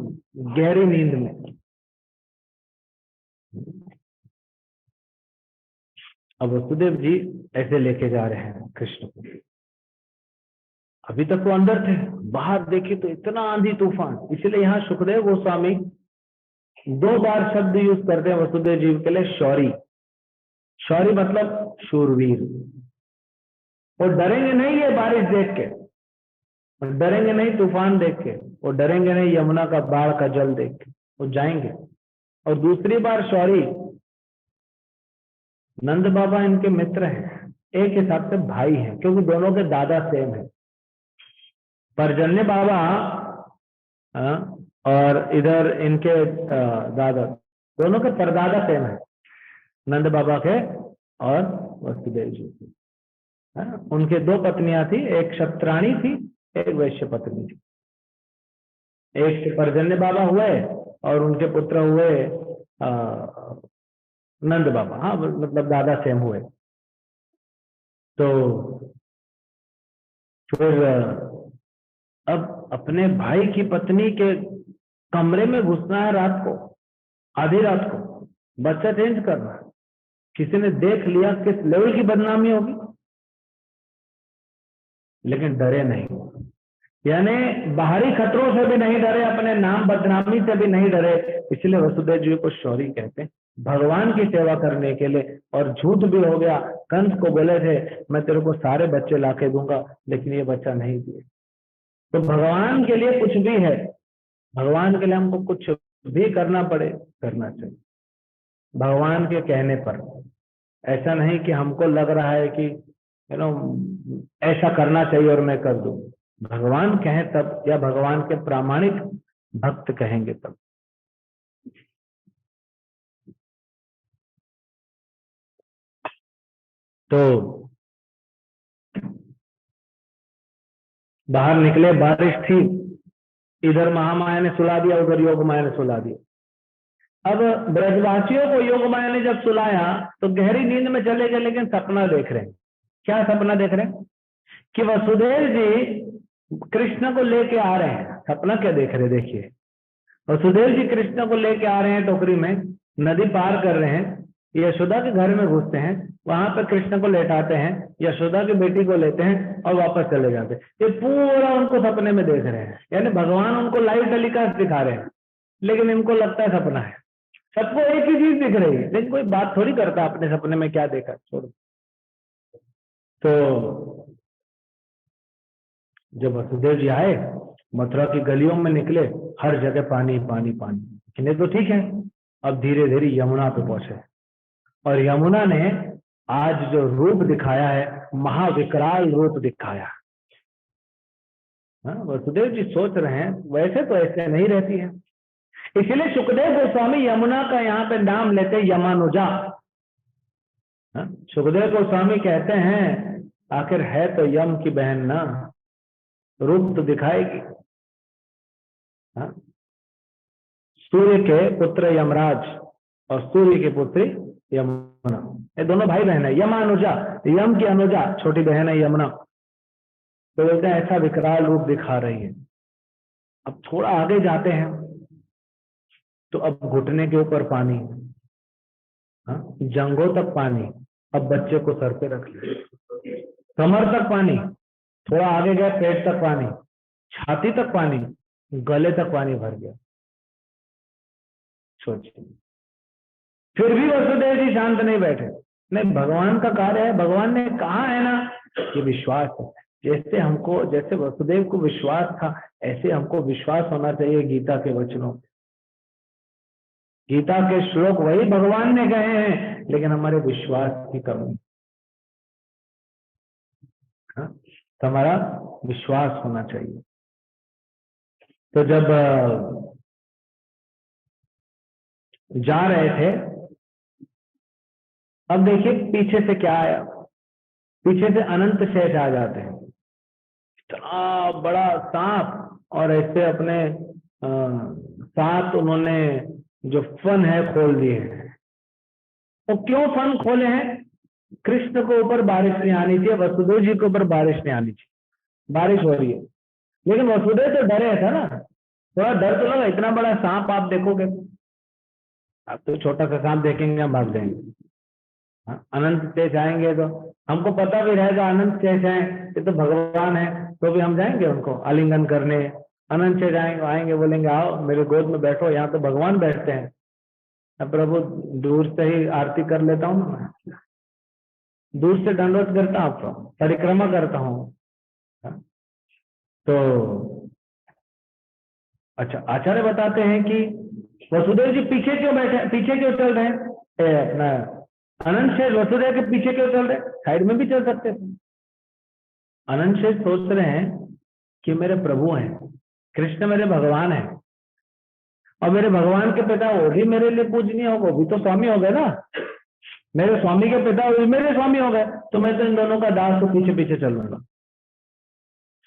गहरी नींद में। अब वसुदेव जी ऐसे लेके जा रहे हैं कृष्ण को। अभी तक वो अंदर थे, बाहर देखिए तो इतना आंधी तूफान। इसलिए यहाँ सुखदेव गोस्वामी 2 बार शब्द यूज करते हैं वसुदेव जी के लिए, शौरी। शौरी मतलब शूरवीर। वो डरेंगे नहीं ये बारिश देख के, और डरेंगे नहीं तूफान देख के, और डरेंगे नहीं यमुना का बाढ़ का जल देख के, वो जाएंगे। और दूसरी बार शौरी, नंद बाबा इनके मित्र हैं, एक हिसाब से भाई हैं, क्योंकि दोनों के दादा सेम है। परजन्य बाबा और इधर इनके दादा, दोनों के परदादा सेम है, नंद बाबा के और वसुदेव जी के। उनके 2 पत्नियां थी, एक क्षत्राणी थी, एक वैश्य पत्नी थी। एक से परजन्य बाबा हुए और उनके पुत्र हुए नंद बाबा। हाँ, मतलब दादा सेम हुए। तो फिर अब अपने भाई की पत्नी के कमरे में घुसना है रात को, आधी रात को, बच्चा चेंज करना है। किसी ने देख लिया, किस लेवल की बदनामी होगी। लेकिन डरे नहीं, यानी बाहरी खतरों से भी नहीं डरे, अपने नाम बदनामी से भी नहीं डरे। इसलिए वसुदेव जी को शौरी कहते हैं, भगवान की सेवा करने के लिए। और झूठ भी हो गया, कंस को बोले थे मैं तेरे को सारे बच्चे लाके दूंगा, लेकिन ये बच्चा नहीं दिए। तो भगवान के लिए कुछ भी है, भगवान के लिए हमको कुछ भी करना पड़े, करना चाहिए भगवान के कहने पर। ऐसा नहीं कि हमको लग रहा है कि ऐसा करना चाहिए और मैं कर दूं। भगवान कहें तब, या भगवान के प्रामाणिक भक्त कहेंगे तब। तो बाहर निकले, बारिश थी, इधर महामाया ने सुला दिया, उधर योग माया ने सुला दिया। अब ब्रजवासियों को योग माया ने जब सुलाया तो गहरी नींद में चले गए, लेकिन सपना देख रहे हैं। क्या सपना देख रहे हैं? कि वसुदेव जी कृष्ण को लेके आ रहे हैं। सपना क्या देख रहे हैं? देखिए, वसुदेव जी कृष्ण को लेके आ रहे हैं, टोकरी में नदी पार कर रहे हैं, यशोदा के घर में घुसते हैं, वहां पर कृष्ण को लेटाते हैं, यशोदा की बेटी को लेते हैं और वापस चले जाते हैं। ये पूरा उनको सपने में देख रहे हैं, यानी भगवान उनको लाइव टेलीकास्ट दिखा रहे हैं, लेकिन इनको लगता है सपना है। सबको एक ही चीज दिख रही है, लेकिन कोई बात थोड़ी करता अपने सपने में क्या देखा, छोड़ो। तो जब वसुदेव जी आए, मथुरा की गलियों में निकले, हर जगह पानी पानी पानी। इन्हें तो ठीक है, अब धीरे धीरे यमुना पे पहुंचे, और यमुना ने आज जो रूप दिखाया है, महाविकराल रूप दिखाया। वसुदेव जी सोच रहे हैं वैसे तो ऐसे नहीं रहती है, इसलिए सुखदेव गोस्वामी यमुना का यहाँ पे नाम लेते हैं यमानुजा। सुखदेव गोस्वामी कहते हैं आखिर है तो यम की बहन ना, रूप तो दिखाएगी। सूर्य के पुत्र यमराज और सूर्य की पुत्री यमुना, ये दोनों भाई बहन है। यमानुजा, यम की अनुजा छोटी बहन है यमुना। तो बोलते हैं ऐसा विकराल रूप दिखा रही है। अब थोड़ा आगे जाते हैं तो अब घुटने के ऊपर पानी, जंघों तक पानी, अब बच्चे को सर पे रख लिया, कमर तक पानी, थोड़ा आगे गया पेट तक पानी, छाती तक पानी, गले तक पानी भर गया। सोचिए, फिर भी वसुदेव जी शांत नहीं बैठे। नहीं, भगवान का कार्य है, भगवान ने कहा है ना कि विश्वास है। जैसे हमको, जैसे वसुदेव को विश्वास था, ऐसे हमको विश्वास होना चाहिए गीता के वचनों। गीता के श्लोक वही भगवान ने कहे हैं, लेकिन हमारे विश्वास की कमी। हाँ? तो हमारा विश्वास होना चाहिए। तो जब जा रहे थे, अब देखिए पीछे से क्या आया। पीछे से अनंत शेष आ जाते हैं, इतना बड़ा सांप, और ऐसे अपने साथ उन्होंने जो फन है खोल दिए हैं। तो क्यों फन खोले हैं? कृष्ण को ऊपर बारिश नहीं आनी चाहिए, वसुदेव जी के ऊपर बारिश नहीं आनी चाहिए। बारिश हो रही है, लेकिन वसुदेव तो डरे था ना, थोड़ा डर तो लगा। इतना बड़ा सांप आप देखोगे, आप तो छोटा सा सांप देखेंगे हम भाग जाएंगे। हाँ, अनंत शेष आएंगे तो हमको पता भी रहेगा अनंत शेष है, ये तो भगवान है, तो भी हम जाएंगे उनको आलिंगन करने। अनंत शेष आएंगे, बोलेंगे आओ मेरे गोद में बैठो, यहाँ तो भगवान बैठते हैं। अब प्रभु दूर से ही आरती कर लेता हूँ ना, मैं दूर से दंडवत करता हूँ, आपको परिक्रमा करता हूँ। तो अच्छा, आचार्य बताते हैं कि वसुदेव जी पीछे क्यों बैठे, पीछे क्यों चल रहे हैं? अपना अनंत शेष वसुदेव के पीछे क्यों चल रहे? साइड में भी चल सकते थे। अनंत शेष सोच रहे हैं कि मेरे प्रभु हैं, कृष्ण मेरे भगवान हैं, और मेरे भगवान के पिता वो भी मेरे लिए पूजनीय हो, वो भी तो स्वामी हो गए ना। मेरे स्वामी के पिता वो भी मेरे स्वामी हो गए, तो मैं तो इन दोनों का दास, तो पीछे पीछे चलूंगा।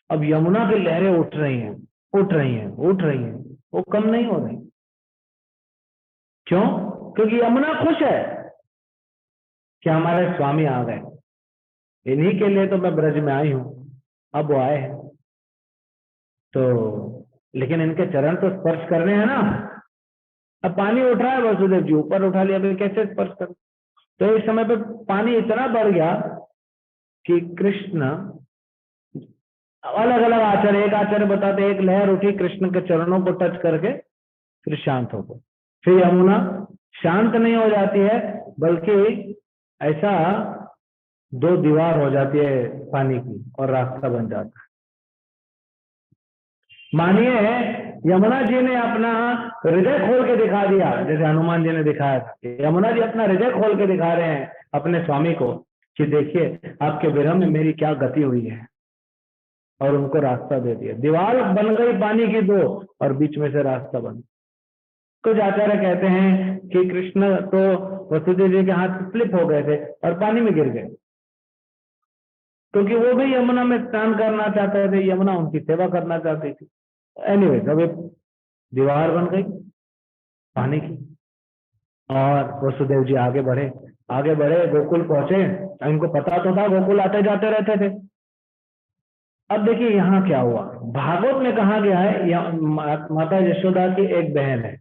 अब यमुना की लहरें उठ रही हैं, उठ रही हैं, उठ रही हैं, वो कम नहीं हो रही। क्यों? क्योंकि यमुना खुश है कि हमारे स्वामी आ गए, इन्हीं के लिए तो मैं ब्रज में आई हूं, अब वो आए हैं। तो लेकिन इनके चरण तो स्पर्श करने हैं ना। अब पानी उठ रहा है, वसुदेव जी ऊपर उठा लिया, फिर कैसे स्पर्श कर? तो इस समय पे पानी इतना बढ़ गया कि कृष्ण, अलग अलग आचार्य, एक आचार्य बताते एक लहर उठी कृष्ण के चरणों को टच करके, फिर शांत हो गई। फिर यमुना शांत नहीं हो जाती है, बल्कि ऐसा दो दीवार हो जाती है पानी की, और रास्ता बन जाता है। मानिए यमुना जी ने अपना हृदय खोल के दिखा दिया, जैसे हनुमान जी ने दिखाया था। यमुना जी अपना हृदय खोल के दिखा रहे हैं अपने स्वामी को कि देखिए आपके विरह में मेरी क्या गति हुई है, और उनको रास्ता दे दिया। दीवार बन गई पानी की दो, और बीच में से रास्ता बन। कुछ आचार्य कहते हैं कि कृष्ण तो वसुदेव जी के हाथ स्लिप हो गए थे और पानी में गिर गए, क्योंकि वो भी यमुना में स्नान करना चाहते थे, यमुना उनकी सेवा करना चाहती थी। एनीवे, अब एक दीवार बन गई पानी की, और वसुदेव जी आगे बढ़े, आगे बढ़े, गोकुल पहुंचे। इनको पता तो था, गोकुल आते जाते रहते थे। अब देखिए यहाँ क्या हुआ, भागवत में कहा गया है, माता यशोदा की एक बहन है।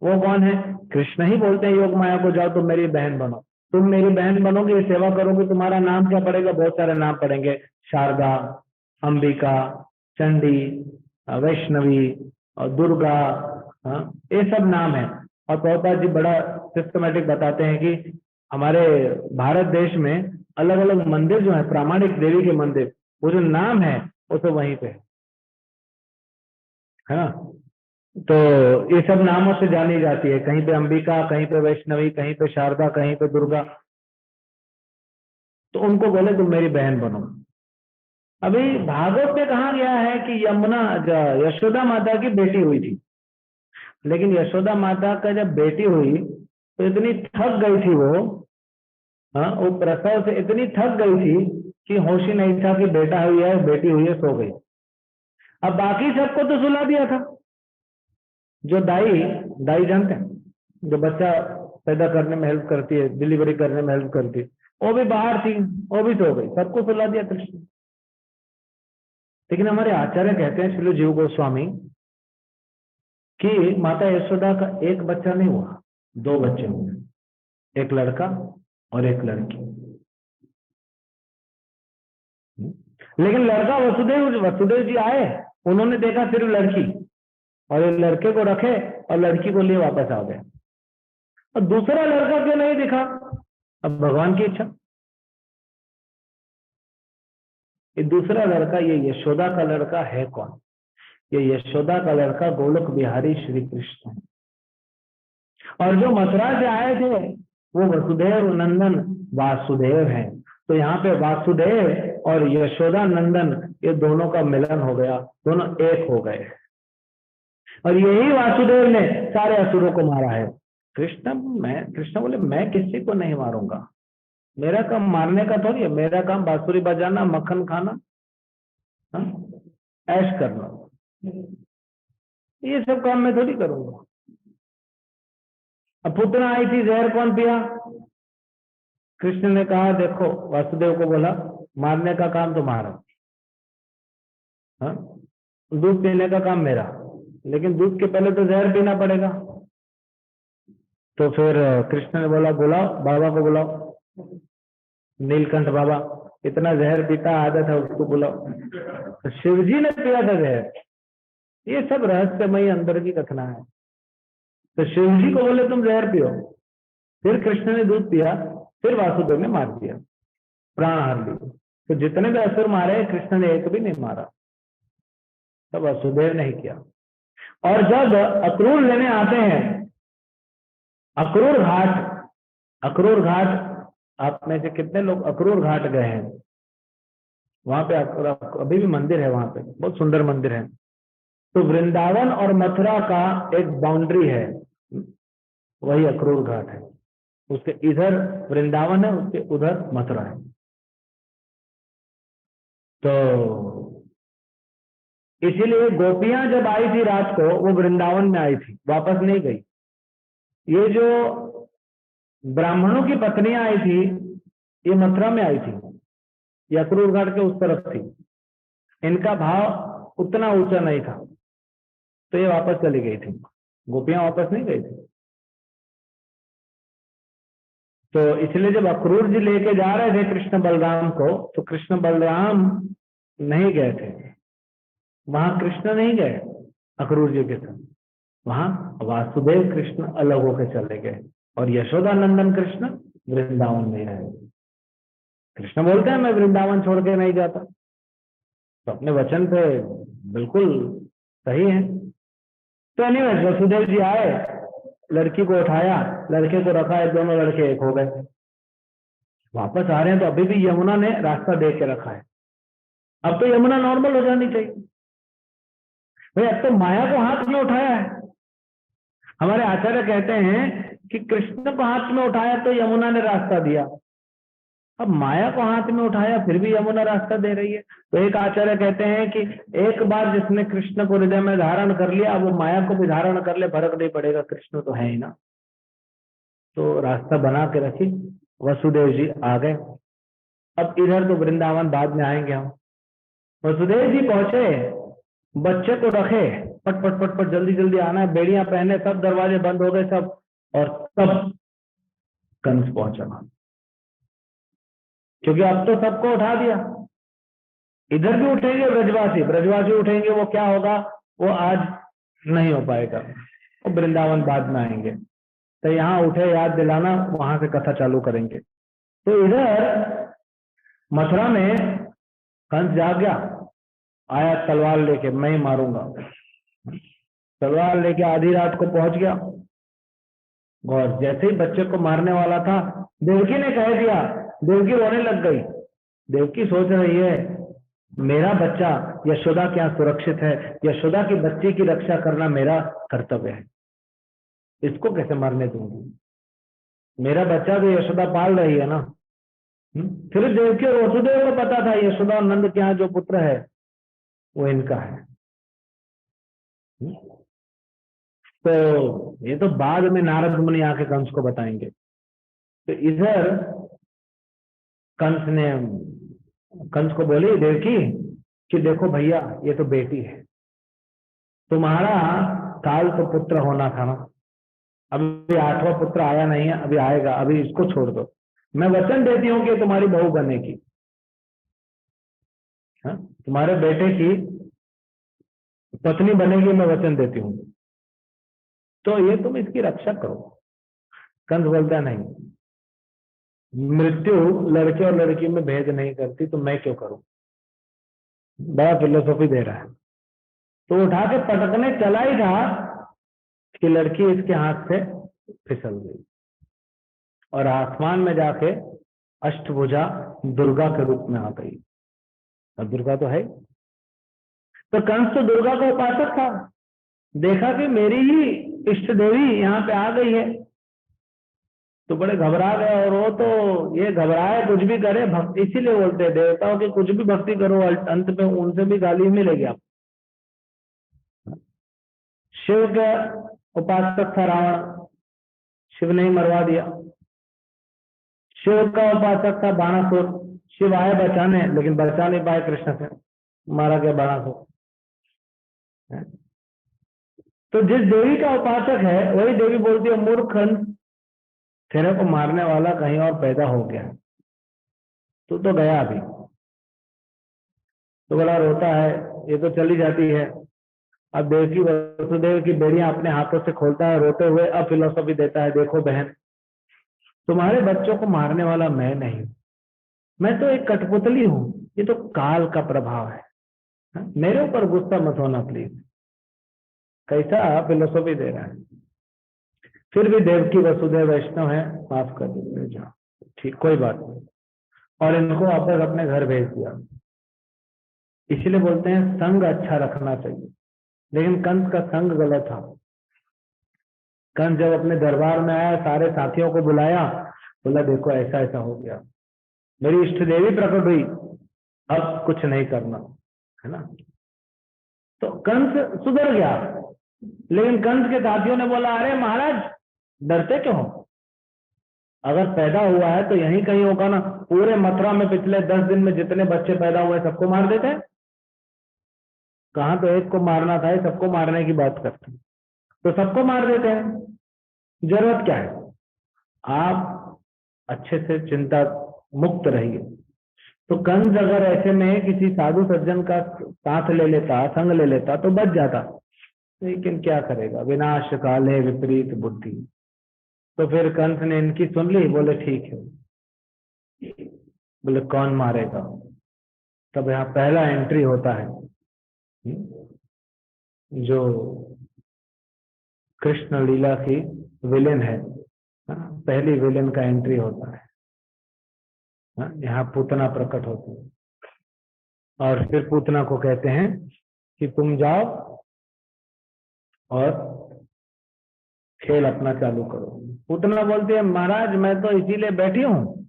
वो कौन है? कृष्ण ही बोलते हैं योग माया को, जाओ तुम मेरी बहन बनो, तुम मेरी बहन बनोगे, सेवा करोगे, तुम्हारा नाम क्या पड़ेगा? बहुत सारे नाम पड़ेंगे, शारदा, अंबिका, चंडी, वैष्णवी और दुर्गा। हाँ, ये सब नाम है। और प्रभुपाद जी बड़ा सिस्टमेटिक बताते हैं कि हमारे भारत देश में अलग अलग मंदिर जो है, प्रामाणिक देवी के मंदिर, वो जो नाम है वो तो वहीं पे है ना। तो ये सब नामों से जानी जाती है, कहीं पे अंबिका, कहीं पे वैष्णवी, कहीं पे शारदा, कहीं पे दुर्गा। तो उनको बोले तुम मेरी बहन बनो। अभी भागवत में कहा गया है कि यमुना यशोदा माता की बेटी हुई थी, लेकिन यशोदा माता का जब बेटी हुई तो इतनी थक गई थी वो, हाँ, वो प्रसव से इतनी थक गई थी कि होश ही नहीं था कि बेटा हुई है, बेटी हुई है, सो गई। अब बाकी सबको तो सुला दिया था। जो दाई, दाई जानते हैं, जो बच्चा पैदा करने में हेल्प करती है, डिलीवरी करने में हेल्प करती है, वो भी बाहर थी, वो भी सो गई, सबको सुला दिया कृष्ण। लेकिन हमारे आचार्य कहते हैं श्री जीव गोस्वामी कि माता यशोदा का एक बच्चा नहीं हुआ, दो बच्चे हुए, एक लड़का और एक लड़की। लेकिन लड़का वसुदेव जी आए, उन्होंने देखा सिर्फ लड़की, और ये लड़के को रखे और लड़की को लिए वापस आ गए। और दूसरा लड़का क्यों नहीं दिखा? अब भगवान की इच्छा। ये दूसरा लड़का, ये यशोदा का लड़का है कौन? ये यशोदा का लड़का गोलोक बिहारी श्री कृष्ण है। और जो मथुरा से आए थे वो वसुदेव नंदन वासुदेव हैं। तो यहाँ पे वासुदेव और यशोदा नंदन ये दोनों का मिलन हो गया, दोनों एक हो गए। और यही वासुदेव ने सारे असुरों को मारा है। कृष्ण बोले मैं किसी को नहीं मारूंगा, मेरा काम मारने का थोड़ी है, मेरा काम बांसुरी बजाना, मक्खन खाना, ऐश करना, ये सब काम मैं थोड़ी करूंगा। अब पुतना आई थी, जहर कौन पिया? कृष्ण ने कहा देखो, वासुदेव को बोला मारने का काम तुम्हारा, दूध पीने का काम मेरा, लेकिन दूध के पहले तो जहर पीना पड़ेगा। तो फिर कृष्ण ने बोला बुलाओ बाबा को, बुलाओ नीलकंठ बाबा, इतना जहर पीता आदत है उसको बुलाओ। तो शिव जी ने पिया था जहर। ये सब रहस्यमयी अंदर की कथना है। तो शिव जी को बोले तुम जहर पियो, फिर कृष्ण ने दूध पिया, फिर वासुदेव ने मार दिया, प्राण हार लिए। तो जितने भी असुर मारे कृष्ण ने एक भी नहीं मारा, सब वासुदेव ने ही किया। और जब अक्रूर लेने आते हैं, अक्रूर घाट आप में से कितने लोग अक्रूर घाट गए हैं? वहां पे अभी भी मंदिर है, वहां पे बहुत सुंदर मंदिर है। तो वृंदावन और मथुरा का एक बाउंड्री है, वही अक्रूर घाट है। उसके इधर वृंदावन है, उसके उधर मथुरा है। तो इसीलिए गोपियां जब आई थी रात को, वो वृंदावन में आई थी, वापस नहीं गई। ये जो ब्राह्मणों की पत्नियां आई थी, ये मथुरा में आई थी, ये अक्रूर घाट के उस तरफ थी। इनका भाव उतना ऊंचा नहीं था, तो ये वापस चली गई थी। गोपियां वापस नहीं गई थी। तो इसलिए जब अक्रूर जी लेके जा रहे थे कृष्ण बलराम को, तो कृष्ण बलराम नहीं गए थे, वहां कृष्ण नहीं गए अक्रूर जी के साथ, वहां वासुदेव कृष्ण अलग होकर चले गए और यशोदा नंदन कृष्ण वृंदावन में रहे। कृष्ण बोलते हैं मैं वृंदावन छोड़ के नहीं जाता, तो अपने वचन पे बिल्कुल सही है। तो एनीवेज वसुदेव जी आए, लड़की को उठाया, लड़के को रखा है, दोनों लड़के एक हो गए। वापस आ रहे हैं तो अभी भी यमुना ने रास्ता दे के रखा है। अब तो यमुना नॉर्मल हो जानी चाहिए भाई, अब तो माया को हाथ में उठाया है। हमारे आचार्य कहते हैं कि कृष्ण को हाथ में उठाया तो यमुना ने रास्ता दिया, अब माया को हाथ में उठाया फिर भी यमुना रास्ता दे रही है। तो एक आचार्य कहते हैं कि एक बार जिसने कृष्ण को हृदय में धारण कर लिया, अब वो माया को भी धारण कर ले, फर्क नहीं पड़ेगा, कृष्ण तो है ही ना। तो रास्ता बना के रखी, वसुदेव जी आ गए। अब इधर तो वृंदावन बाद में आएंगे हम। वसुदेव जी पहुंचे, बच्चे को रखे, पट पट पट पट जल्दी जल्दी आना है, बेड़ियां पहने, सब दरवाजे बंद हो गए सब, और तब कंस पहुंचा, क्योंकि अब तो सबको उठा दिया। इधर भी उठेंगे ब्रजवासी उठेंगे, वो क्या होगा वो आज नहीं हो पाएगा, वो वृंदावन बाद में आएंगे। तो यहाँ उठे, याद दिलाना, वहां से कथा चालू करेंगे। तो इधर मथुरा में कंस जाग गया, आया तलवार लेके, मैं ही मारूंगा। तलवार लेके आधी रात को पहुंच गया, और जैसे ही बच्चे को मारने वाला था, देवकी ने कह दिया, देवकी रोने लग गई। देवकी सोच रही है मेरा बच्चा यशोदा क्या सुरक्षित है, यशोदा की बच्ची की रक्षा करना मेरा कर्तव्य है, इसको कैसे मारने दूंगी, मेरा बच्चा तो यशोदा पाल रही है ना। फिर देवकी और वसुदेव को पता था यशोदा और नंद के यहाँ जो पुत्र है वो इनका है। तो ये तो बाद में नारद मुनि आके कंस को बताएंगे। तो इधर कंस को बोली देवकी कि देखो भैया, ये तो बेटी है, तुम्हारा काल तो पुत्र होना था ना, अभी 8वां पुत्र आया नहीं है, अभी आएगा, अभी इसको छोड़ दो, मैं वचन देती हूँ कि तुम्हारी बहू बनेगी, तुम्हारे बेटे की पत्नी बनेगी, मैं वचन देती हूँ, तो ये तुम इसकी रक्षा करो। कंस बोलता नहीं, मृत्यु लड़के और लड़की में भेद नहीं करती, तो मैं क्यों करूं। बड़ा फिलोसॉफी दे रहा है। तो उठा के पटकने चला ही था कि लड़की इसके हाथ से फिसल गई और आसमान में जाके अष्टभुजा दुर्गा के रूप में आ गई। और दुर्गा तो है। तो कंस तो दुर्गा का उपासक था, देखा कि मेरी ही इष्ट देवी यहाँ पे आ गई है, तो बड़े घबरा गए। और वो तो ये घबराए कुछ भी करे, भक्ति इसीलिए बोलते हैं देवताओं की कुछ भी भक्ति करो अंत में उनसे भी गाली मिलेगी आप। शिव का उपासक था रावण, शिव ने ही मरवा दिया। शिव का उपासक था बाणासुर, शिव आए बचाने लेकिन बचा नहीं पाए कृष्ण से, मारा गया बाणासुर। तो जिस देवी का उपासक है वही देवी बोलती है मूर्ख तेरे को मारने वाला कहीं और पैदा हो गया, तू तो गया अभी। तो बड़ा रोता है, ये तो चली जाती है। अब देवकी वसुदेव की बेड़ियां अपने हाथों से खोलता है रोते हुए, अब फिलोसॉफी देता है, देखो बहन तुम्हारे बच्चों को मारने वाला मैं नहीं, मैं तो एक कठपुतली हूं, ये तो काल का प्रभाव है, मेरे ऊपर गुस्सा मत होना प्लीज। कैसा फिलोसॉफी दे रहा है। फिर भी देवकी वसुदेव वैष्णव है, माफ कर दीजिए जाओ, ठीक कोई बात नहीं। और इनको वापस अपने घर भेज दिया। इसलिए बोलते हैं संग अच्छा रखना चाहिए, लेकिन कंस का संग गलत था। कंस जब अपने दरबार में आया, सारे साथियों को बुलाया, बोला देखो ऐसा ऐसा हो गया, मेरी इष्ट देवी प्रकट हुई, अब कुछ नहीं करना है ना। तो कंस सुधर गया, लेकिन कंस के साथियों ने बोला अरे महाराज डरते क्यों हो, अगर पैदा हुआ है तो यहीं कहीं होगा ना, पूरे मथुरा में पिछले 10 दिन में जितने बच्चे पैदा हुए सबको मार देते हैं, कहां तो एक को मारना था, सबको मारने की बात करते हैं, तो सबको मार देते हैं, जरूरत क्या है। आप अच्छे से चिंता मुक्त रहिए। तो कंस अगर ऐसे में किसी साधु सज्जन का साथ ले लेता, संग ले लेता तो बच जाता, लेकिन क्या करेगा, विनाश काले विपरीत बुद्धि। तो फिर कंस ने इनकी सुन ली, बोले ठीक है। बोले कौन मारेगा। तब यहाँ पहला एंट्री होता है, जो कृष्ण लीला की विलेन है, पहली विलेन का एंट्री होता है। यहाँ पूतना प्रकट होती है और फिर पूतना को कहते हैं कि तुम जाओ और खेल अपना चालू करो। पूतना बोलती है महाराज मैं तो इसीलिए बैठी हूँ,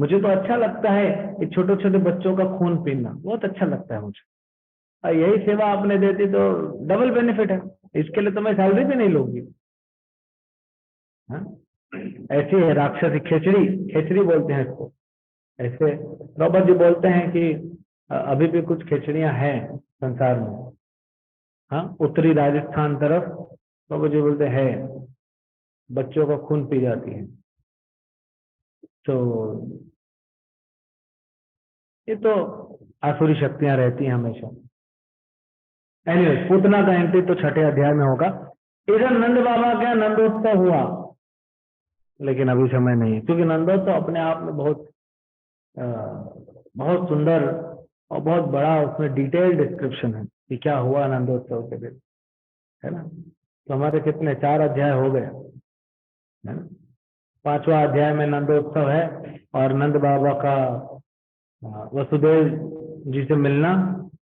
मुझे तो अच्छा लगता है कि छोटे छोटे बच्चों का खून पीना, बहुत अच्छा लगता है मुझे, और यही सेवा आपने देती तो डबल बेनिफिट है, इसके लिए तो मैं सैलरी भी नहीं लूंगी। ऐसी है राक्षसी, खेचड़ी, खेचड़ी बोलते हैं इसको। ऐसे रॉबर्ट जी बोलते हैं कि अभी भी कुछ खेचड़ियां हैं संसार में। हाँ, उत्तरी राजस्थान तरफ रॉबर्ट जी बोलते हैं बच्चों का खून पी जाती है। तो ये तो आसुरी शक्तियां रहती हैं हमेशा। एनीवे, पूतना का एंट्री तो 6ठे अध्याय में होगा। इधर नंद बाबा का नंदोत्सव हुआ, लेकिन अभी समय नहीं है, क्योंकि नंदोत्सव अपने आप में बहुत सुंदर और बहुत बड़ा, उसमें डिटेल्ड डिस्क्रिप्शन है कि क्या हुआ नंदोत्सव के दिन, है ना। तो हमारे कितने 4 अध्याय हो गए, है ना। 5वां अध्याय में नंदोत्सव है और नंद बाबा का वसुदेव जी से मिलना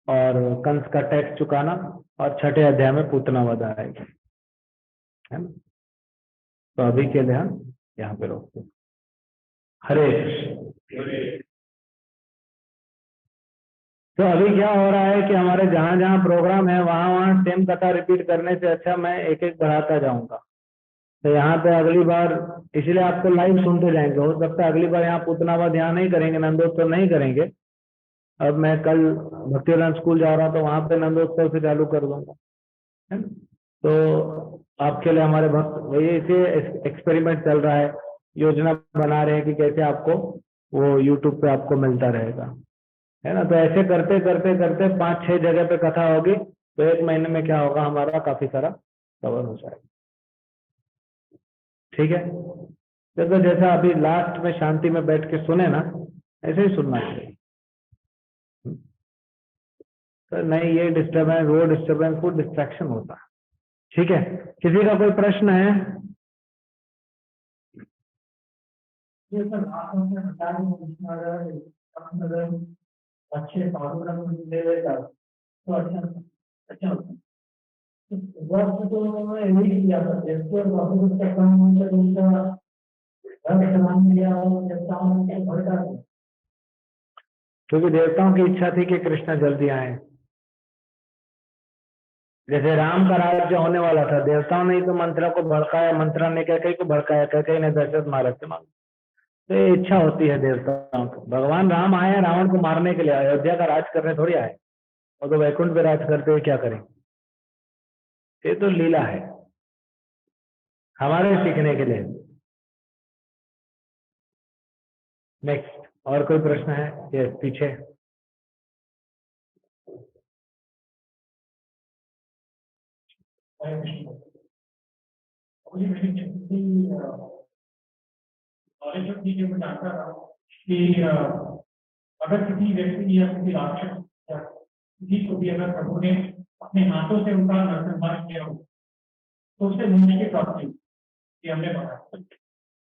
और कंस का टैक्स चुकाना, और 6ठे अध्याय में पूतना वध आएगा, है ना। तो अभी के लिए हम यहाँ पे रोकते हैं। हरे कृष्ण। तो अभी क्या हो रहा है कि हमारे जहां जहां प्रोग्राम है वहां वहां सेम कथा रिपीट करने से अच्छा मैं एक एक बढ़ाता जाऊंगा। तो यहाँ पे अगली बार, इसलिए आपको लाइव सुनते जाएंगे, हो सकता है अगली बार यहाँ पूतनावध यहाँ नहीं करेंगे, नंदोत्सव नहीं करेंगे। अब मैं कल भक्तिवेदांत स्कूल जा रहा हूँ तो वहां पे नंदोत्सव से चालू कर दूंगा, है ना। तो आपके लिए हमारे भक्त वही ऐसे एक्सपेरिमेंट चल रहा है, योजना बना रहे हैं कि कैसे आपको वो यूट्यूब पे आपको मिलता रहेगा, है ना। तो ऐसे करते करते करते 5-6 जगह पे कथा होगी, तो 1 महीने में क्या होगा, हमारा काफी सारा कवर हो जाएगा। ठीक है। तो जैसा अभी लास्ट में शांति में बैठ के सुने ना, ऐसे ही सुनना चाहिए। तो नहीं ये डिस्टर्बेंस वो डिस्टर्बेंस वो डिस्ट्रैक्शन होता है। ठीक है, किसी का कोई प्रश्न है? ये सर आप हमने बता रहे अगर अच्छे साधु ले लेता तो अच्छा अच्छा वर्ष तो नहीं किया था जैसे बहुत का काम होता है उसका घर समान लिया और देवताओं के भड़का क्योंकि देवताओं की इच्छा थी कि कृष्ण जल्दी आए। जैसे राम का राज्य होने वाला था, देवताओं ने तो मंत्रा को भड़काया, मंत्रा ने कई को भड़काया, कई ने दशरथ महाराज से मांगा। तो ये इच्छा होती है देवताओं को। भगवान राम आए रावण को मारने के लिए, अयोध्या का राज करने थोड़ी आए। और तो वैकुंठ पे राज करते हुए क्या करें? ये तो लीला है हमारे सीखने के लिए। नेक्स्ट, और कोई प्रश्न है? ये पीछे नॉलेज ऑफ चीजें को जानता था कि अगर किसी व्यक्ति या किसी राक्षस या किसी को भी अगर प्रभु ने अपने हाथों से उनका नरसंहार किया हो तो उसे मुक्ति की प्राप्ति ये हमने पढ़ा।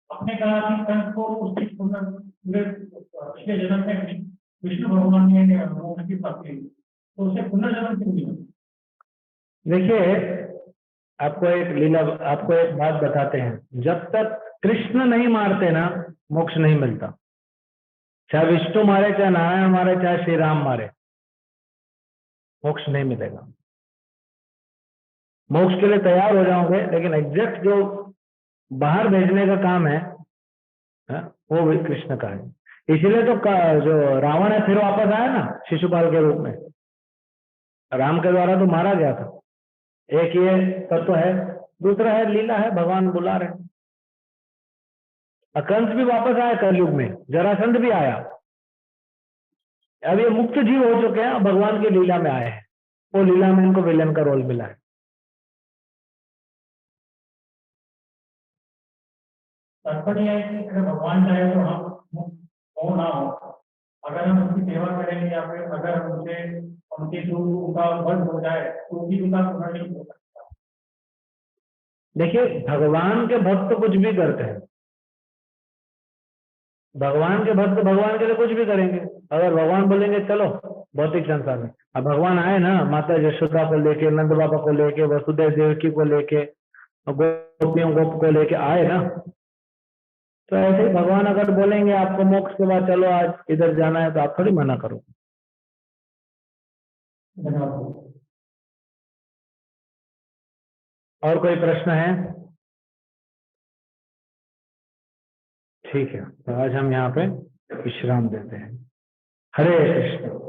आपने कहा कि कंस को उसके पूरे पिछले जन्म में विष्णु भगवान ने मोक्ष की प्राप्ति हुई तो उसे पुनर्जन्म क्यों मिला? देखिए, आपको एक लीला, आपको एक बात बताते हैं। जब तक कृष्ण नहीं मारते ना, मोक्ष नहीं मिलता। चाहे विष्णु मारे, चाहे नारायण मारे, चाहे श्री राम मारे, मोक्ष नहीं मिलेगा। मोक्ष के लिए तैयार हो जाओगे, लेकिन एग्जैक्ट जो बाहर भेजने का काम है वो भी कृष्ण का है। इसलिए तो जो रावण है फिर वापस आया ना शिशुपाल के रूप में। राम के द्वारा तो मारा गया था। एक ये तत्व है, दूसरा है लीला है, भगवान बुला रहे। कंस भी वापस आया कलयुग में, जरासंध भी आया। अब ये मुक्त जीव हो चुके हैं, भगवान की लीला में आए हैं। वो लीला में इनको विलेन का रोल मिला है। तात्पर्य है कि अगर भगवान चाहे तो हम हो ना हो, अगर हम उनकी सेवा करेंगे या फिर अगर हम उनसे उनके जो उनका वध हो जाए तो भी उनका पुनर्जन्म हो सकता है। देखिए, भगवान के भक्त कुछ भी करते हैं। भगवान के भक्त भगवान के लिए कुछ भी करेंगे। अगर भगवान बोलेंगे चलो भौतिक संसार में, अब भगवान आए ना माता यशोदा को लेके, नंद बाबा को लेके, वसुदेव देवकी को लेके, गोपियों गोप को लेके आए ना, तो ऐसे ही भगवान अगर बोलेंगे आपको मोक्ष के बाद चलो आज इधर जाना है, तो आप थोड़ी मना करो। और कोई प्रश्न है? ठीक है, तो आज हम यहाँ पे विश्राम देते हैं। हरे कृष्ण।